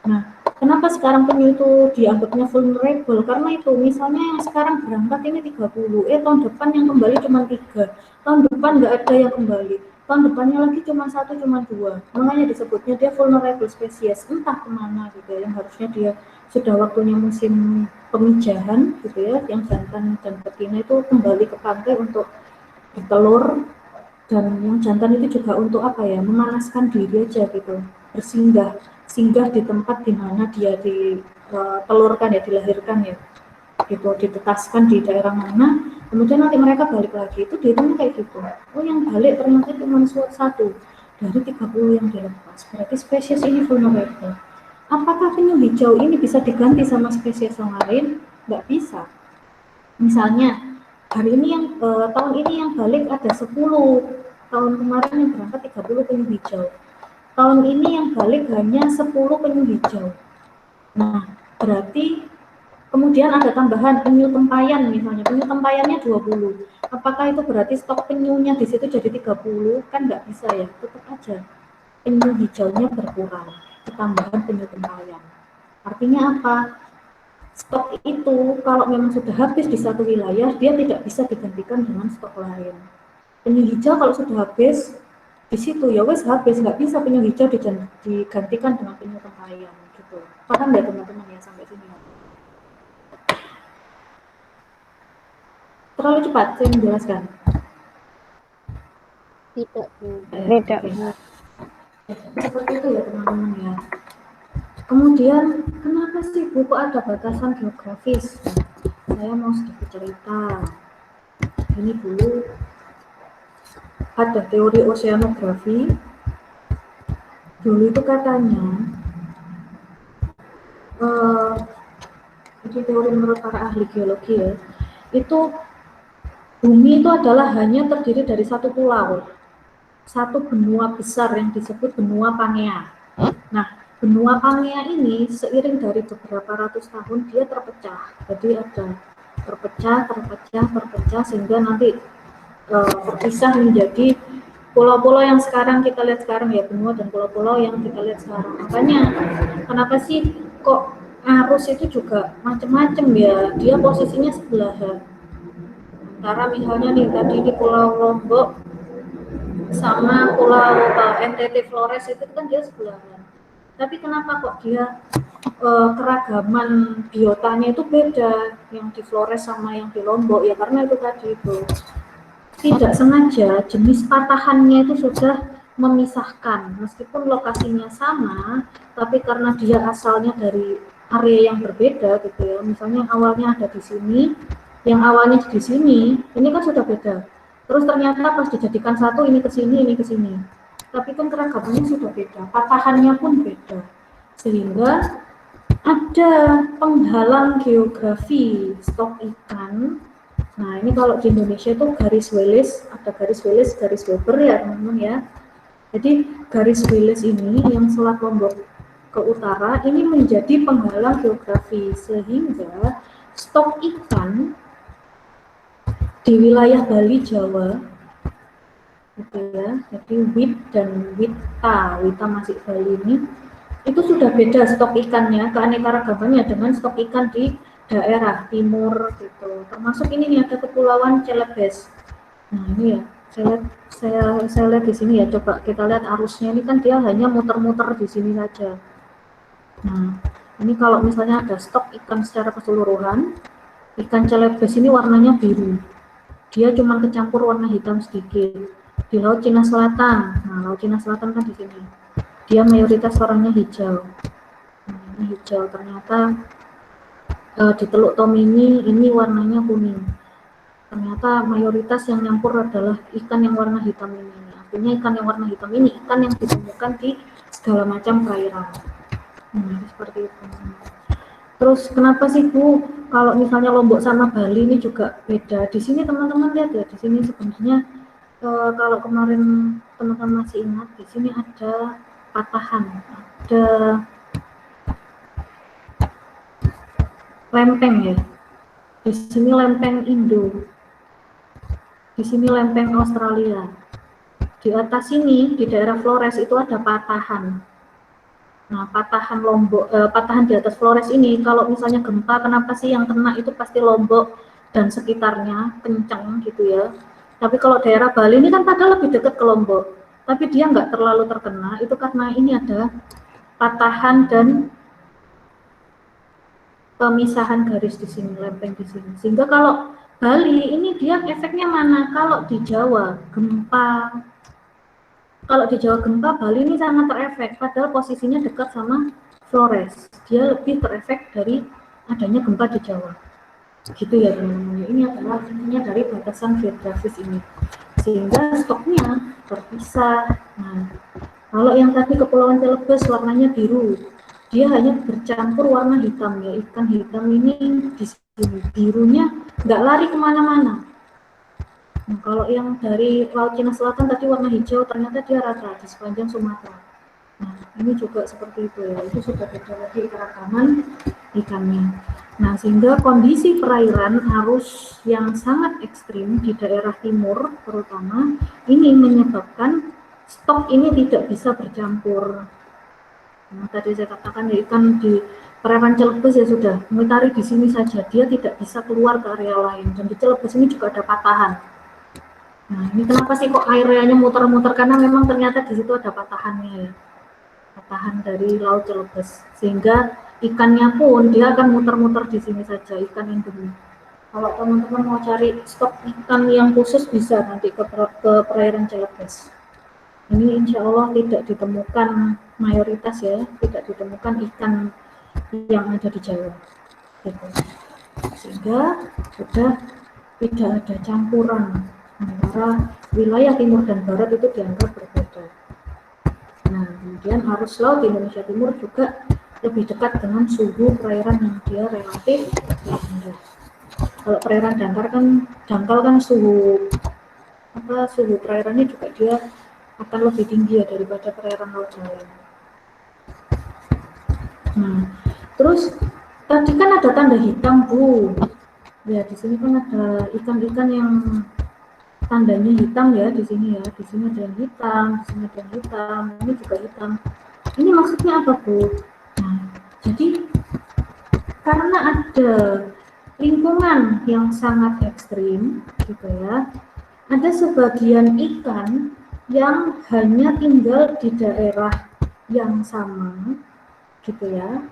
S1: Nah, kenapa sekarang penyu itu dianggapnya vulnerable? Karena itu, misalnya yang sekarang berangkat ini 30, tahun depan yang kembali cuma 3, tahun depan nggak ada yang kembali, tahun depannya lagi cuma 1, cuma 2. Makanya disebutnya dia vulnerable species, entah kemana gitu ya, yang harusnya dia sudah waktunya musim pemijahan gitu ya, yang jantan dan betina itu kembali ke pantai untuk bertelur, dan yang jantan itu juga untuk memanaskan diri aja gitu, singgah di tempat di mana dia ditelurkan ya, dilahirkan ya gitu, ditetaskan di daerah mana, kemudian nanti mereka balik lagi, itu dihitungnya kayak gitu. Oh yang balik ternyata cuma 1 dari 30 yang dilepas, berarti spesies ini vulnerable. Apakah penyu hijau ini bisa diganti sama spesies yang lain? Nggak bisa. Misalnya hari ini yang tahun ini yang balik ada 10, tahun kemarin yang berangkat 30 penyu hijau. Tahun ini yang balik hanya 10 penyu hijau. Nah, berarti kemudian ada tambahan penyu tempayan misalnya, penyu tempayannya 20. Apakah itu berarti stok penyunya di situ jadi 30? Kan nggak bisa ya, tetap aja penyu hijaunya berkurang, tambahan penyu tempayan. Artinya apa? Stok itu kalau memang sudah habis di satu wilayah, dia tidak bisa digantikan dengan stok lain. Penyu hijau kalau sudah habis di situ ya wes habis, nggak bisa penyu hijau digantikan dengan penyu tempayan gitu. Paham ya teman-teman ya sampai sini? Terlalu cepat saya menjelaskan?
S5: Tidak, Bu.
S2: Tidak.
S1: Seperti itu ya teman-teman ya. Kemudian kenapa sih Bu kok ada batasan geografis? Saya mau sedikit cerita. Ini dulu ada teori oceanografi. Dulu itu katanya itu teori menurut para ahli geologi ya, itu bumi itu adalah hanya terdiri dari satu pulau, satu benua besar yang disebut benua Pangea. Nah, benua Pangea ini seiring dari beberapa ratus tahun dia terpecah. Jadi ada terpecah sehingga nanti terpisah menjadi pulau-pulau yang sekarang kita lihat sekarang ya, benua dan pulau-pulau yang kita lihat sekarang. Makanya kenapa sih kok arus itu juga macam-macam ya, dia posisinya sebelahan. Antara misalnya nih tadi di Pulau Lombok sama Pulau NTT Flores itu kan dia sebelahan. Tapi kenapa kok dia keragaman biotanya itu beda, yang di Flores sama yang di Lombok ya, karena itu tadi itu tidak sengaja jenis patahannya itu sudah memisahkan, meskipun lokasinya sama, tapi karena dia asalnya dari area yang berbeda gitu ya, misalnya awalnya ada di sini, yang awalnya di sini, ini kan sudah beda, terus ternyata pas dijadikan satu ini ke sini, tapi kan keragamannya sudah beda, patahannya pun beda, sehingga ada penghalang geografi stok ikan. Nah ini kalau di Indonesia itu garis Wallace, ada garis Wallace, garis Weber ya teman-teman ya. Jadi garis Wallace ini yang Selat Lombok ke utara ini menjadi penghalang geografi, sehingga stok ikan di wilayah Bali Jawa gitu ya, jadi WIT dan WITA masih Bali ini itu sudah beda stok ikannya, keanekaragamannya dengan stok ikan di daerah timur gitu. Termasuk ini nih ada Kepulauan Celebes. Nah ini ya, saya lihat di sini ya, coba kita lihat arusnya ini kan dia hanya muter-muter di sini saja. Nah ini kalau misalnya ada stok ikan secara keseluruhan, ikan Celebes ini warnanya biru, dia cuma kecampur warna hitam sedikit. di Laut Cina Selatan. Nah, Laut Cina Selatan kan di sini. Dia mayoritas warnanya hijau. Nah, ini hijau. Ternyata di Teluk Tomini ini warnanya kuning. Ternyata mayoritas yang nyampur adalah ikan yang warna hitam ini. Artinya ikan yang warna hitam ini ikan yang ditemukan di segala macam perairan. Seperti itu. Terus kenapa sih Bu, kalau misalnya Lombok sama Bali ini juga beda? Di sini teman-teman lihat ya, di sini sebenarnya kalau kemarin teman-teman masih ingat, di sini ada patahan, ada lempeng ya. Di sini lempeng Indo, di sini lempeng Australia. Di atas sini di daerah Flores itu ada patahan. Nah, patahan Lombok, patahan di atas Flores ini, kalau misalnya gempa, kenapa sih yang kena itu pasti Lombok dan sekitarnya, kencang gitu ya. Tapi kalau daerah Bali ini kan padahal lebih dekat ke Lombok, tapi dia nggak terlalu terkena, itu karena ini ada patahan dan pemisahan garis di sini, lempeng di sini. Sehingga kalau Bali ini dia efeknya mana? Kalau di Jawa, gempa. Kalau di Jawa gempa, Bali ini sangat terefek, padahal posisinya dekat sama Flores. Dia lebih terefek dari adanya gempa di Jawa. Gitu ya teman-teman. Ini adalah intinya dari batasan geografis ini. Sehingga stoknya terpisah. Nah, kalau yang tadi Kepulauan Celebes warnanya biru, dia hanya bercampur warna hitam ya. Ikan hitam ini di sini birunya nggak lari kemana-mana. Nah, kalau yang dari Laut Cina Selatan tadi warna hijau, ternyata dia rata di sepanjang Sumatera. Nah, ini juga seperti itu ya, itu sudah beda lagi keragaman ikannya. Nah, sehingga kondisi perairan arus yang sangat ekstrim di daerah timur terutama, ini menyebabkan stok ini tidak bisa bercampur. Nah, tadi saya katakan ya, ikan di perairan Celebes ya sudah, mengitari di sini saja, dia tidak bisa keluar ke area lain. Dan di Celebes ini juga ada patahan. Nah, ini kenapa sih kok airnya muter-muter? Karena memang ternyata di situ ada patahannya ya. Patahan dari Laut Celebes. Sehingga ikannya pun dia akan muter-muter di sini saja, ikan endemi. Kalau teman-teman mau cari stok ikan yang khusus bisa nanti ke perairan Celebes. Ini insya Allah tidak ditemukan mayoritas ya, tidak ditemukan ikan yang ada di Jawa. Gitu. Sehingga sudah tidak ada campuran antara wilayah timur dan barat itu dianggap berbeda. Nah, kemudian arus laut di Indonesia Timur juga lebih dekat dengan suhu perairan yang dia relatif rendah. Kalau perairan dangkal kan suhu perairannya juga dia akan lebih tinggi ya daripada perairan laut Jawa. Nah, terus tadi kan ada tanda hitam Bu. Ya, di sini kan ada ikan-ikan yang tandanya hitam ya di sini ya. Di sini ada yang hitam, di sini ada yang hitam, ini juga hitam. Ini maksudnya apa Bu? Nah, jadi karena ada lingkungan yang sangat ekstrim gitu ya. Ada sebagian ikan yang hanya tinggal di daerah yang sama gitu ya.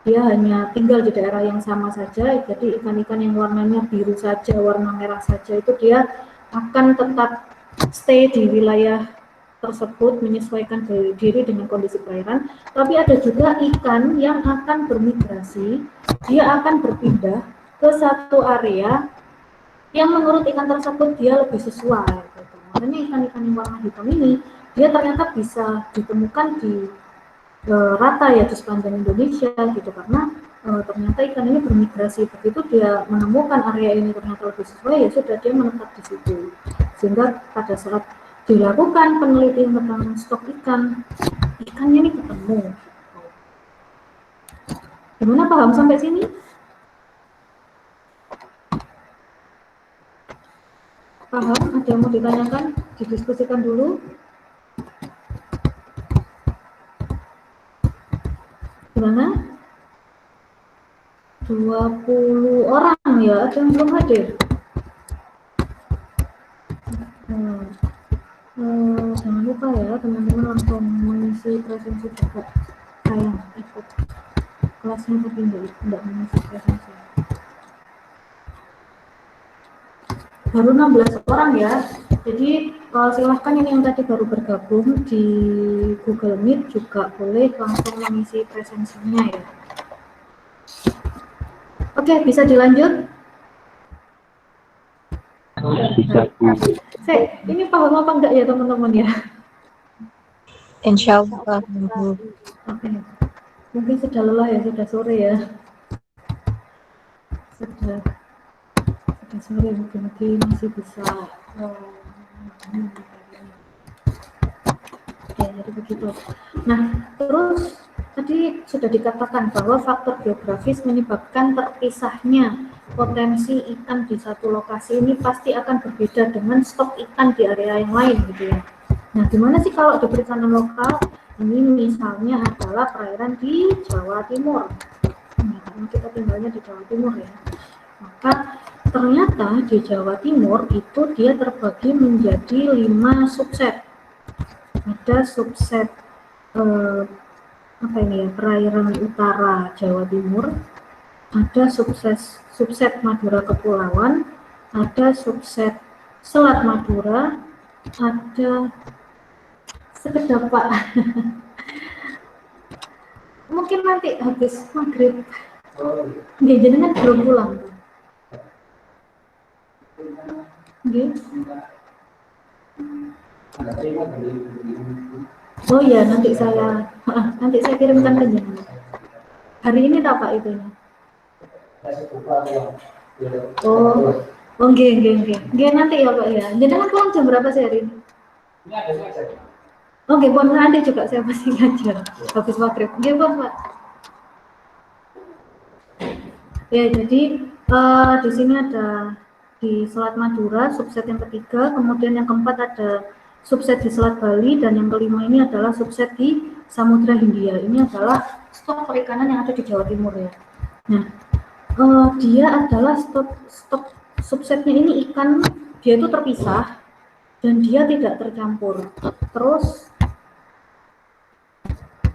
S1: Dia hanya tinggal di daerah yang sama saja, jadi ikan-ikan yang warnanya biru saja, warna merah saja itu dia akan tetap stay di wilayah tersebut, menyesuaikan diri dengan kondisi perairan. Tapi ada juga ikan yang akan bermigrasi, dia akan berpindah ke satu area yang menurut ikan tersebut dia lebih sesuai. Gitu. Makanya ikan-ikan yang warna hitam ini, dia ternyata bisa ditemukan di rata ya di sepanjang Indonesia gitu, karena ternyata ikan ini bermigrasi, begitu dia menemukan area ini ternyata lebih sesuai ya sudah dia menetap di situ, sehingga pada saat dilakukan penelitian tentang stok ikannya ini ketemu. Gimana paham sampai sini? Paham? Ada yang mau ditanyakan? Didiskusikan dulu. Gimana? 20 orang ya, ada yang belum hadir. Jangan lupa ya teman-teman langsung mengisi presensi juga. Sayang ikut kelasnya tapi tidak mengisi presensi. Baru 16 orang ya. Jadi silahkan ini yang tadi baru bergabung di Google Meet juga boleh langsung mengisi presensinya ya. Oke, bisa dilanjut?
S3: Bisa Bu.
S1: Ini paham apa enggak ya teman-teman ya?
S5: Insya Allah, Bu.
S1: Oke, mungkin sudah lelah ya, sudah sore ya. Sudah sore, mungkin masih bisa. Ya, jadi begitu. Nah, terus tadi sudah dikatakan bahwa faktor geografis menyebabkan terpisahnya potensi ikan di satu lokasi ini pasti akan berbeda dengan stok ikan di area yang lain gitu ya. Nah, gimana sih kalau di perikanan lokal? Ini misalnya adalah perairan di Jawa Timur. Nah, karena kita tinggalnya di Jawa Timur ya. Maka ternyata di Jawa Timur itu dia terbagi menjadi 5 subset. Ada subset perairan utara Jawa Timur, ada subset Madura Kepulauan, ada subset Selat Madura, ada sekedap Pak. Mungkin nanti habis maghrib. Nggih, jenengan belum pulang. Nggih. Oh iya, nanti saya kirimkan ke jenengan. Hari ini tak Pak itu? Oh nggih nanti ya Pak ya. Jenengan pulang jam berapa sih hari ini? Oke, bon nanti juga saya pasti ngajar habis maghrib. Nggih, bon Pak. Ya, jadi di sini ada di Selat Madura subset yang ketiga, kemudian yang keempat ada subset di Selat Bali, dan yang kelima ini adalah subset di Samudra Hindia. Ini adalah stok perikanan yang ada di Jawa Timur ya. Nah, dia adalah stok subsetnya ini ikan, dia itu terpisah dan dia tidak tercampur. Terus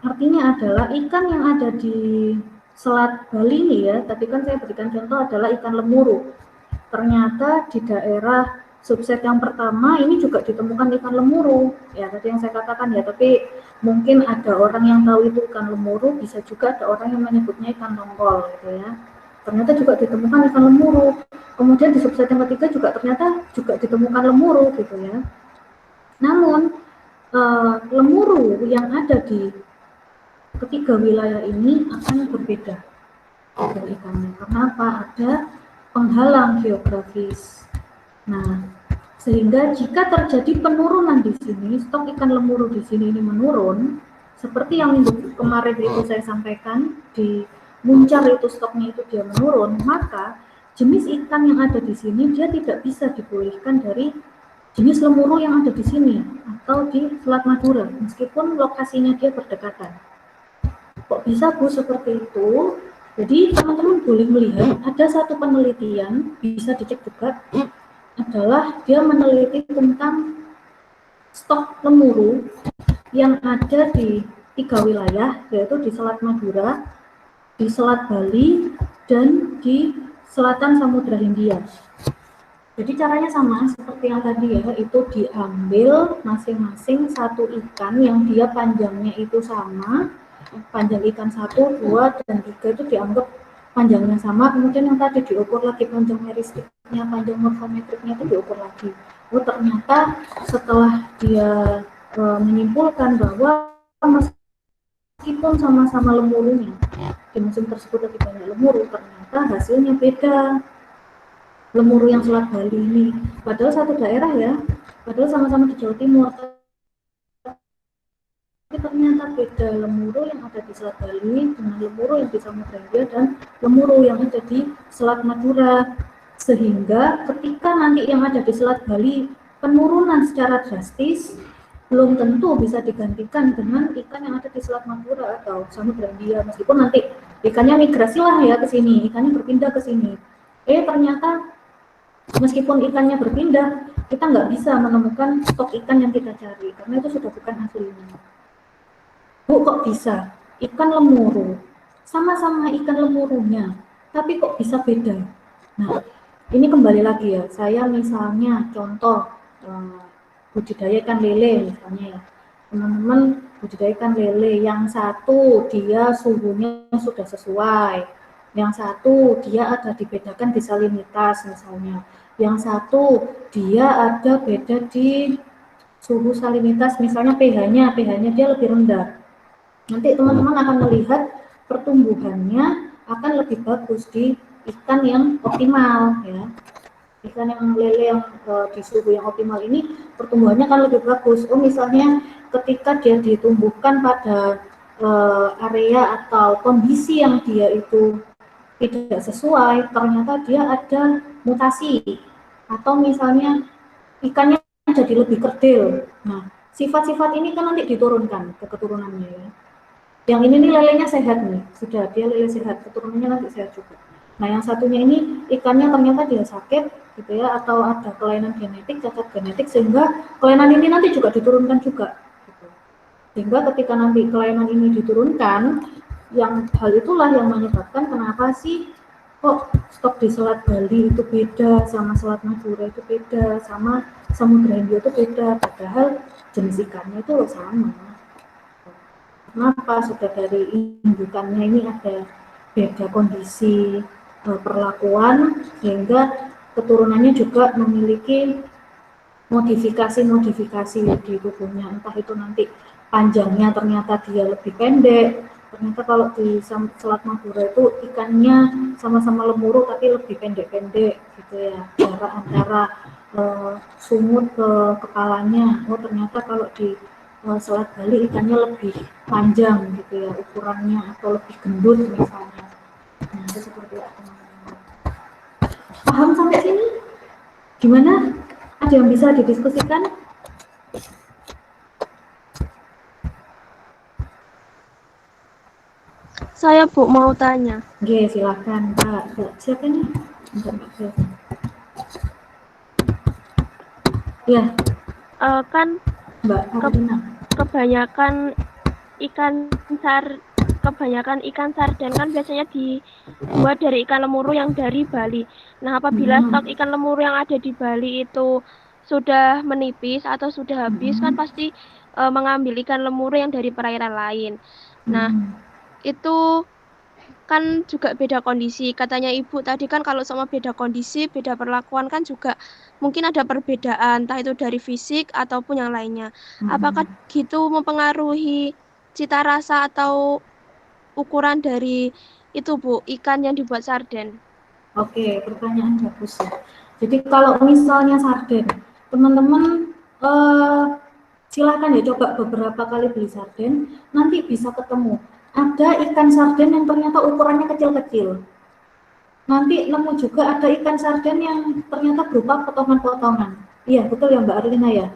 S1: artinya adalah ikan yang ada di Selat Bali ini ya, tadi kan saya berikan contoh adalah ikan lemuru. Ternyata di daerah subset yang pertama ini juga ditemukan ikan lemuru. Ya, tadi yang saya katakan ya, tapi mungkin ada orang yang tahu itu ikan lemuru, bisa juga ada orang yang menyebutnya ikan tongkol gitu ya. Ternyata juga ditemukan ikan lemuru. Kemudian di subset yang ketiga juga ternyata juga ditemukan lemuru gitu ya. Namun lemuru yang ada di ketiga wilayah ini akan berbeda ikannya. Karena apa? Ada penghalang geografis. Nah, sehingga jika terjadi penurunan di sini, stok ikan lemuru di sini ini menurun, seperti yang minggu kemarin itu saya sampaikan, di Muncar itu stoknya itu dia menurun, maka jenis ikan yang ada di sini dia tidak bisa dipulihkan dari jenis lemuru yang ada di sini atau di Selat Madura, meskipun lokasinya dia berdekatan. Kok bisa Bu seperti itu? Jadi teman-teman boleh melihat ada satu penelitian, bisa dicek juga, adalah dia meneliti tentang stok lemuru yang ada di 3 wilayah, yaitu di Selat Madura, di Selat Bali, dan di selatan Samudra Hindia. Jadi caranya sama seperti yang tadi ya, itu diambil masing-masing satu ikan yang dia panjangnya itu sama, panjang ikan 1, 2, dan 3 itu dianggap panjangnya sama, kemudian yang tadi diukur lagi panjang meristiknya, panjang morfometriknya itu diukur lagi. Oh ternyata setelah dia menyimpulkan bahwa meskipun sama-sama lemurunya, di musim tersebut lebih banyak lemuru, ternyata hasilnya beda. Lemuru yang Selat Bali ini, padahal satu daerah ya, padahal sama-sama di Jawa Timur, tapi ternyata beda lemuru yang ada di Selat Bali dengan lemuru yang di Samudra Hindia dan lemuru yang ada di Selat Madura. Sehingga ketika nanti yang ada di Selat Bali penurunan secara drastis, belum tentu bisa digantikan dengan ikan yang ada di Selat Madura atau Samudra Hindia, meskipun nanti ikannya migrasi lah ya ke sini, ikannya berpindah ke sini. Ternyata meskipun ikannya berpindah, kita nggak bisa menemukan stok ikan yang kita cari karena itu sudah bukan aslinya. Bu, kok bisa? Ikan lemuru, sama-sama ikan lemurunya, tapi kok bisa beda? Nah, ini kembali lagi ya, saya misalnya contoh budidaya ikan lele misalnya ya, teman-teman budidaya ikan lele, yang satu dia suhunya sudah sesuai, yang satu dia ada dibedakan di salinitas misalnya, yang satu dia ada beda di suhu salinitas, misalnya pH-nya dia lebih rendah. Nanti teman-teman akan melihat pertumbuhannya akan lebih bagus di ikan yang optimal ya. Ikan yang lele yang di suhu yang optimal ini pertumbuhannya akan lebih bagus. Oh, misalnya ketika dia ditumbuhkan pada area atau kondisi yang dia itu tidak sesuai, ternyata dia ada mutasi, atau misalnya ikannya jadi lebih kerdil. Nah, sifat-sifat ini kan nanti diturunkan ke keturunannya ya. Yang ini nih lelenya sehat nih, sudah dia lele sehat, keturunannya nanti sehat juga. Nah, yang satunya ini ikannya ternyata dia sakit gitu ya, atau ada kelainan genetik, cacat genetik, sehingga kelainan ini nanti juga diturunkan juga. Gitu. Sehingga ketika nanti kelainan ini diturunkan, yang hal itulah yang menyebabkan kenapa sih kok stok di Selat Bali itu beda, sama Selat Madura itu beda, sama Samudra Hindia itu beda, padahal jenis ikannya itu sama. Kenapa? Sudah dari indukannya ini ada beda kondisi perlakuan, sehingga keturunannya juga memiliki modifikasi di tubuhnya, entah itu nanti panjangnya ternyata dia lebih pendek, ternyata kalau di Selat Madura itu ikannya sama-sama lemuru tapi lebih pendek-pendek gitu ya, jarak antara sumur ke kepalanya. Oh, ternyata kalau di Selat Bali ikannya lebih panjang gitu ya ukurannya, atau lebih gendut misalnya. Nah, itu seperti itu. Paham sampai sini? Gimana? Ada yang bisa didiskusikan?
S5: Saya Bu mau tanya.
S1: Oke, silakan Mbak. Siapa nih? Mbak. Ya.
S5: Kan
S1: Mbak Arina.
S5: Kebanyakan ikan sarden kan biasanya dibuat dari ikan lemuru yang dari Bali. Nah, apabila stok ikan lemuru yang ada di Bali itu sudah menipis atau sudah habis, kan pasti mengambil ikan lemuru yang dari perairan lain. Nah, itu kan juga beda kondisi. Katanya Ibu tadi kan kalau sama beda kondisi, beda perlakuan kan juga mungkin ada perbedaan, entah itu dari fisik ataupun yang lainnya. Apakah gitu mempengaruhi cita rasa atau ukuran dari itu Bu, ikan yang dibuat sarden?
S1: Oke, pertanyaan bagus ya. Jadi kalau misalnya sarden, teman-teman silahkan ya coba beberapa kali beli sarden, nanti bisa ketemu ada ikan sarden yang ternyata ukurannya kecil-kecil. Nanti nemu juga ada ikan sarden yang ternyata berupa potongan-potongan. Iya, betul ya Mbak Arlina ya?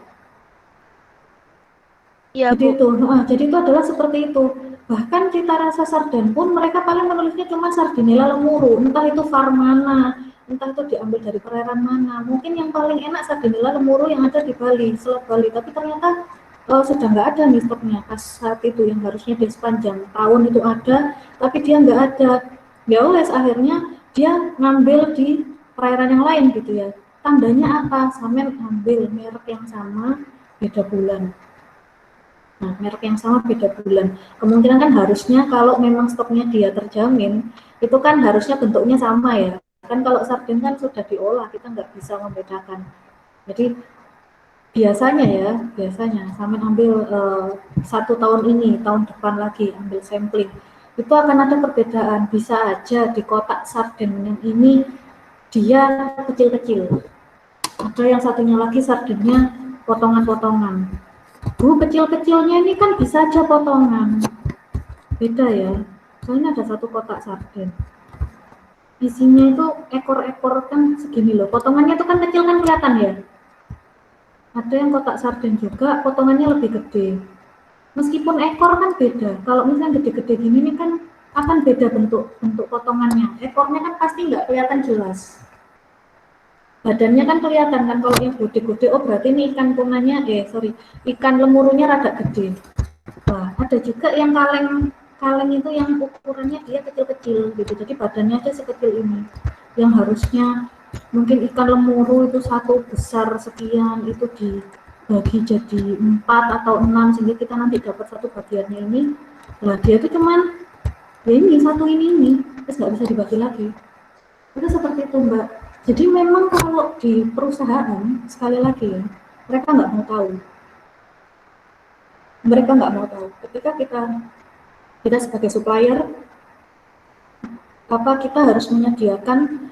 S5: Iya,
S1: jadi
S5: Bu.
S1: Jadi itu adalah seperti itu. Bahkan cita rasa sarden pun mereka paling menulisnya cuma Sardinella lemuru, entah itu var mana, entah itu diambil dari perairan mana. Mungkin yang paling enak Sardinella lemuru yang ada di Bali, Selat Bali, tapi ternyata sudah nggak ada nih stoknya pas saat itu, yang harusnya di sepanjang tahun itu ada, tapi dia nggak ada. Ya wes, akhirnya dia ngambil di perairan yang lain gitu ya. Tandanya apa? Sampai ambil merek yang sama, beda bulan. Nah, merek yang sama beda bulan. Kemungkinan kan harusnya kalau memang stoknya dia terjamin, itu kan harusnya bentuknya sama ya. Kan kalau sarden kan sudah diolah, kita nggak bisa membedakan. Jadi biasanya sampai ambil 1 tahun ini, tahun depan lagi ambil sampling, itu akan ada perbedaan. Bisa aja di kotak sarden yang ini dia kecil-kecil. Ada yang satunya lagi sardennya potongan-potongan. Bu, kecil-kecilnya ini kan bisa aja potongan. Beda ya. Soalnya ada satu kotak sarden. Isinya itu ekor-ekor kan segini loh. Potongannya itu kan kecil kan kelihatan ya. Ada yang kotak sarden juga potongannya lebih gede. Meskipun ekor kan beda. Kalau misalnya gede-gede gini nih kan akan beda bentuk potongannya. Ekornya kan pasti nggak kelihatan jelas. Badannya kan kelihatan kan, kalau yang gede-gede, oh berarti ini ikan punanya, ikan lemurunya rada gede. Wah, ada juga yang kaleng itu yang ukurannya dia kecil-kecil gitu, jadi badannya aja sekecil ini, yang harusnya mungkin ikan lemuru itu satu besar sekian, itu dibagi jadi 4 atau 6 sehingga kita nanti dapat satu bagiannya ini. Nah dia itu cuman ya ini satu ini terus nggak bisa dibagi lagi. Itu seperti itu Mbak. Jadi memang kalau di perusahaan sekali lagi ya, mereka nggak mau tahu. Mereka nggak mau tahu. Ketika kita sebagai supplier, kita harus menyediakan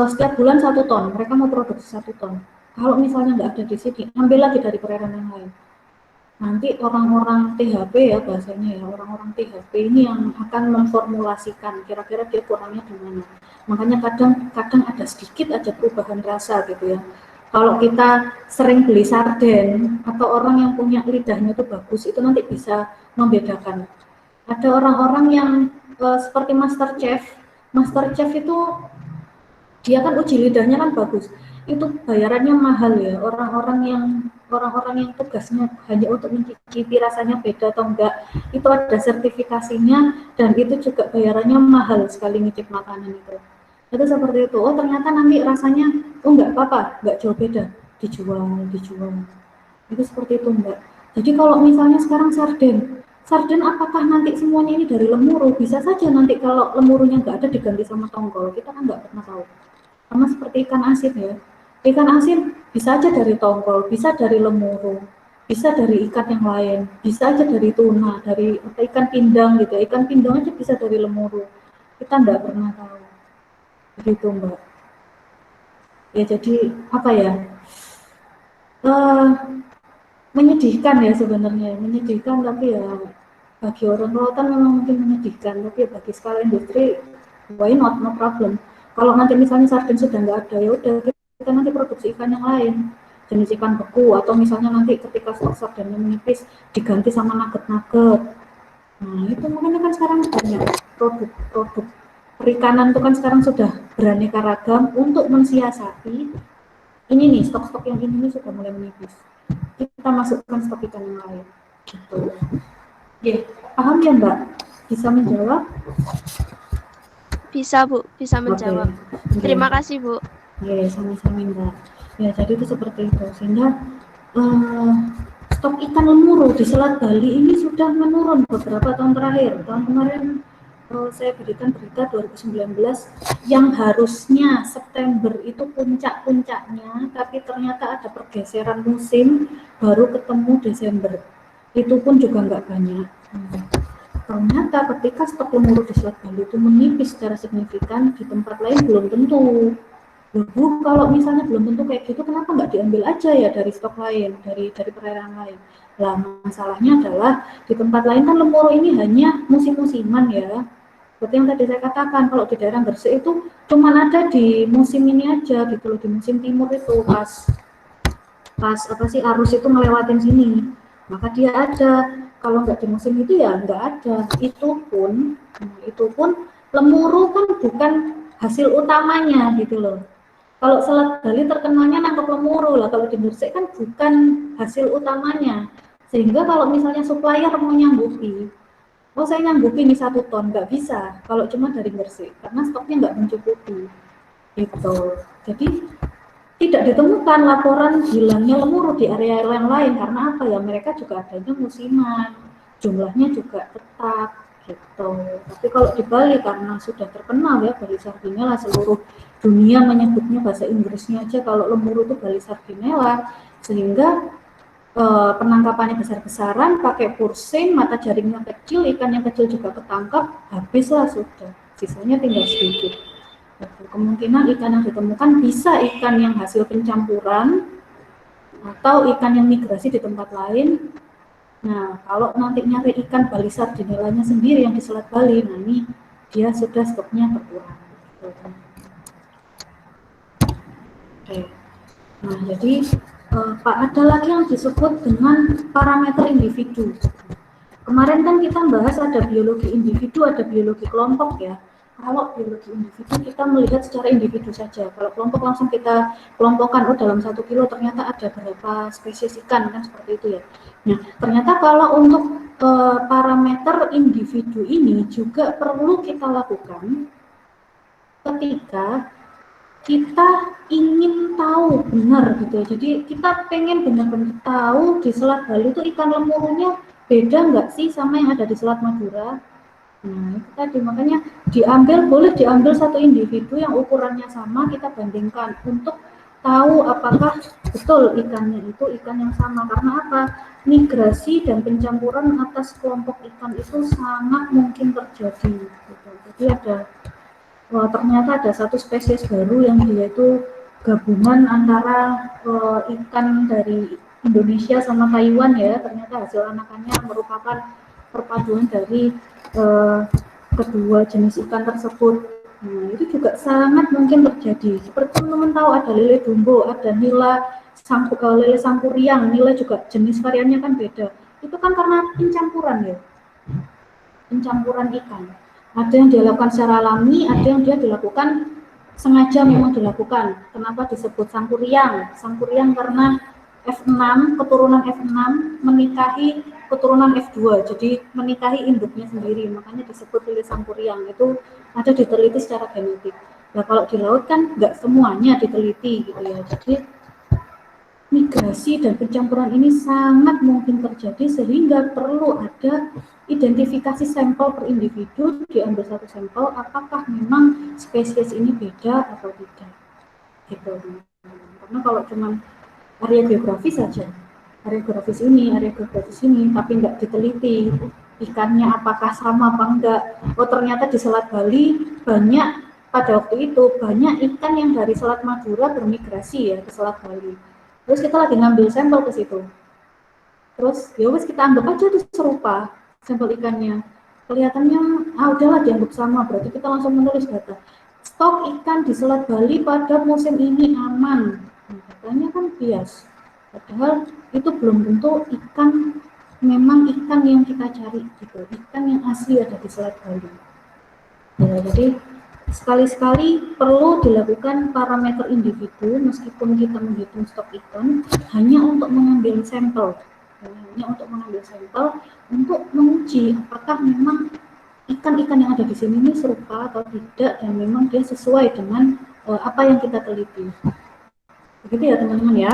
S1: setiap bulan 1 ton. Mereka mau produksi 1 ton. Kalau misalnya nggak ada di sini, ambil lagi dari perairan yang lain. Nanti orang-orang THP ya bahasanya ya, orang-orang THP ini yang akan memformulasikan kira-kira dia kurangnya di mana. Makanya kadang ada sedikit aja perubahan rasa gitu ya. Kalau kita sering beli sarden atau orang yang punya lidahnya itu bagus, itu nanti bisa membedakan. Ada orang-orang yang seperti Master Chef itu dia kan uji lidahnya kan bagus. Itu bayarannya mahal ya, orang-orang yang tugasnya hanya untuk mencicipi rasanya beda atau enggak, itu ada sertifikasinya dan itu juga bayarannya mahal sekali ngicip makanan itu seperti itu. Oh ternyata nanti rasanya enggak apa-apa, enggak jauh beda, dijual itu seperti itu Mbak. Jadi kalau misalnya sekarang sarden apakah nanti semuanya ini dari lemuru? Bisa saja nanti kalau lemurunya enggak ada diganti sama tongkol, kita kan enggak pernah tahu. Sama seperti ikan asin ya, ikan asin bisa aja dari tongkol, bisa dari lemuru, bisa dari ikan yang lain, bisa aja dari tuna, dari ikan pindang gitu. Ikan pindang aja bisa dari lemuru. Kita nggak pernah tahu. Begitu Mbak. Ya jadi apa ya? Menyedihkan ya sebenarnya, menyedihkan tapi ya bagi orang kelautan memang mungkin menyedihkan, tapi bagi skala industri, why not, no problem. Kalau nanti misalnya sarden sudah nggak ada, ya udah kita nanti produksi ikan yang lain, jenis ikan beku, atau misalnya nanti ketika stok sardennya menipis diganti sama nugget-nugget. Nah itu mungkin kan sekarang banyak produk perikanan itu kan sekarang sudah beraneka ragam untuk mensiasati ini nih, stok-stok yang ini sudah mulai menipis, kita masukkan stok ikan yang lain gitu. Ya, paham ya Mbak? Bisa menjawab?
S5: Bisa Bu, bisa menjawab.
S1: Okay.
S5: Terima kasih Bu.
S1: Ya, sama-sama Mbak. Ya, jadi itu seperti itu. Sehingga stok ikan lemuru di Selat Bali ini sudah menurun beberapa tahun terakhir. Tahun kemarin saya berikan berita 2019 yang harusnya September itu puncak-puncaknya, tapi ternyata ada pergeseran musim, baru ketemu Desember. Itu pun juga nggak banyak. Ternyata ketika stok lemuru di Selat Bali itu menipis secara signifikan, di tempat lain belum tentu. Bu, kalau misalnya belum tentu kayak gitu, kenapa nggak diambil aja ya dari stok lain, dari perairan lain? Lah, masalahnya adalah di tempat lain kan lemuru ini hanya musim-musiman ya. Seperti yang tadi saya katakan, kalau di daerah Gresik itu cuma ada di musim ini aja gitu loh, di musim timur itu pas arus itu ngelewatin sini, maka dia ada. Kalau nggak di musim itu ya nggak ada. Itu pun lemuru kan bukan hasil utamanya gitu loh. Kalau Selat Bali terkenalnya nangkep lemuru lah, kalau di Gresik kan bukan hasil utamanya. Sehingga kalau misalnya supplier mau nyanggupi, saya nyanggupi nih 1 ton, nggak bisa kalau cuma dari Gresik, karena stoknya nggak mencukupi. Gitu. Jadi tidak ditemukan laporan hilangnya lemuru di area yang lain, karena apa ya, mereka juga adanya musiman, jumlahnya juga tetap gitu. Tapi kalau di Bali karena sudah terkenal ya Bali Sardinella, seluruh dunia menyebutnya bahasa Inggrisnya aja kalau lemuru itu Bali Sardinella, sehingga penangkapannya besar-besaran, pakai pursing, mata jaringnya kecil, ikan yang kecil juga ketangkap, habislah sudah, sisanya tinggal sedikit. Kemungkinan ikan yang ditemukan bisa ikan yang hasil pencampuran atau ikan yang migrasi di tempat lain. Nah, kalau nanti nyari ikan Bali Sardinellanya sendiri yang di Selat Bali, nah ini dia sudah stoknya berkurang. Oke. Nah, jadi Pak, ada lagi yang disebut dengan parameter individu. Kemarin kan kita bahas ada biologi individu, ada biologi kelompok ya. Kalau biologi individu kita melihat secara individu saja. Kalau kelompok langsung kita kelompokkan, dalam 1 kilo ternyata ada berapa spesies ikan, kan seperti itu ya. Nah, ternyata kalau untuk parameter individu ini juga perlu kita lakukan ketika kita ingin tahu benar gitu ya. Jadi kita pengen benar-benar tahu di Selat Bali itu ikan lemurunya beda nggak sih sama yang ada di Selat Madura. Nah, itu tadi makanya boleh diambil satu individu yang ukurannya sama, kita bandingkan untuk tahu apakah betul ikannya itu ikan yang sama. Karena apa? Migrasi dan pencampuran atas kelompok ikan itu sangat mungkin terjadi. Gitu. Jadi ternyata ada satu spesies baru yang dia itu gabungan antara ikan dari Indonesia sama Taiwan ya. Ternyata hasil anakannya merupakan perpaduan dari kedua jenis ikan tersebut. Nah, itu juga sangat mungkin terjadi. Seperti teman-teman tahu ada lele dumbo, ada lele sangkuriang, nila juga jenis variannya kan beda. Itu kan karena pencampuran ya, pencampuran ikan. Ada yang dilakukan secara alami, ada yang dia dilakukan sengaja memang dilakukan. Kenapa disebut sangkuriang? Sangkuriang karena F6, keturunan F6 menikahi keturunan F2, jadi menikahi induknya sendiri, makanya disebut lele sangkuriang. Itu ada diteliti secara genetik. Nah, kalau di laut kan nggak semuanya diteliti gitu ya. Jadi migrasi dan pencampuran ini sangat mungkin terjadi sehingga perlu ada identifikasi sampel per individu, diambil satu sampel, apakah memang spesies ini beda atau tidak. Gitu. Karena kalau cuma area geografis saja, area geografis ini, tapi nggak diteliti ikannya apakah sama apa enggak. Oh ternyata di Selat Bali pada waktu itu banyak ikan yang dari Selat Madura bermigrasi ya ke Selat Bali. Terus kita lagi ngambil sampel ke situ. Terus ya wes kita anggap aja itu serupa sampel ikannya. Kelihatannya udahlah dianggap sama, berarti kita langsung menulis data. Stok ikan di Selat Bali pada musim ini aman. Katanya kan bias. Padahal itu belum tentu memang ikan yang kita cari gitu, ikan yang asli ada di Selat Bali. Ya, jadi sekali-sekali perlu dilakukan parameter individu meskipun kita menghitung stok ikan hanya untuk mengambil sampel, untuk menguji apakah memang ikan-ikan yang ada di sini ini serupa atau tidak dan memang dia sesuai dengan apa yang kita teliti. Begitu ya teman-teman ya.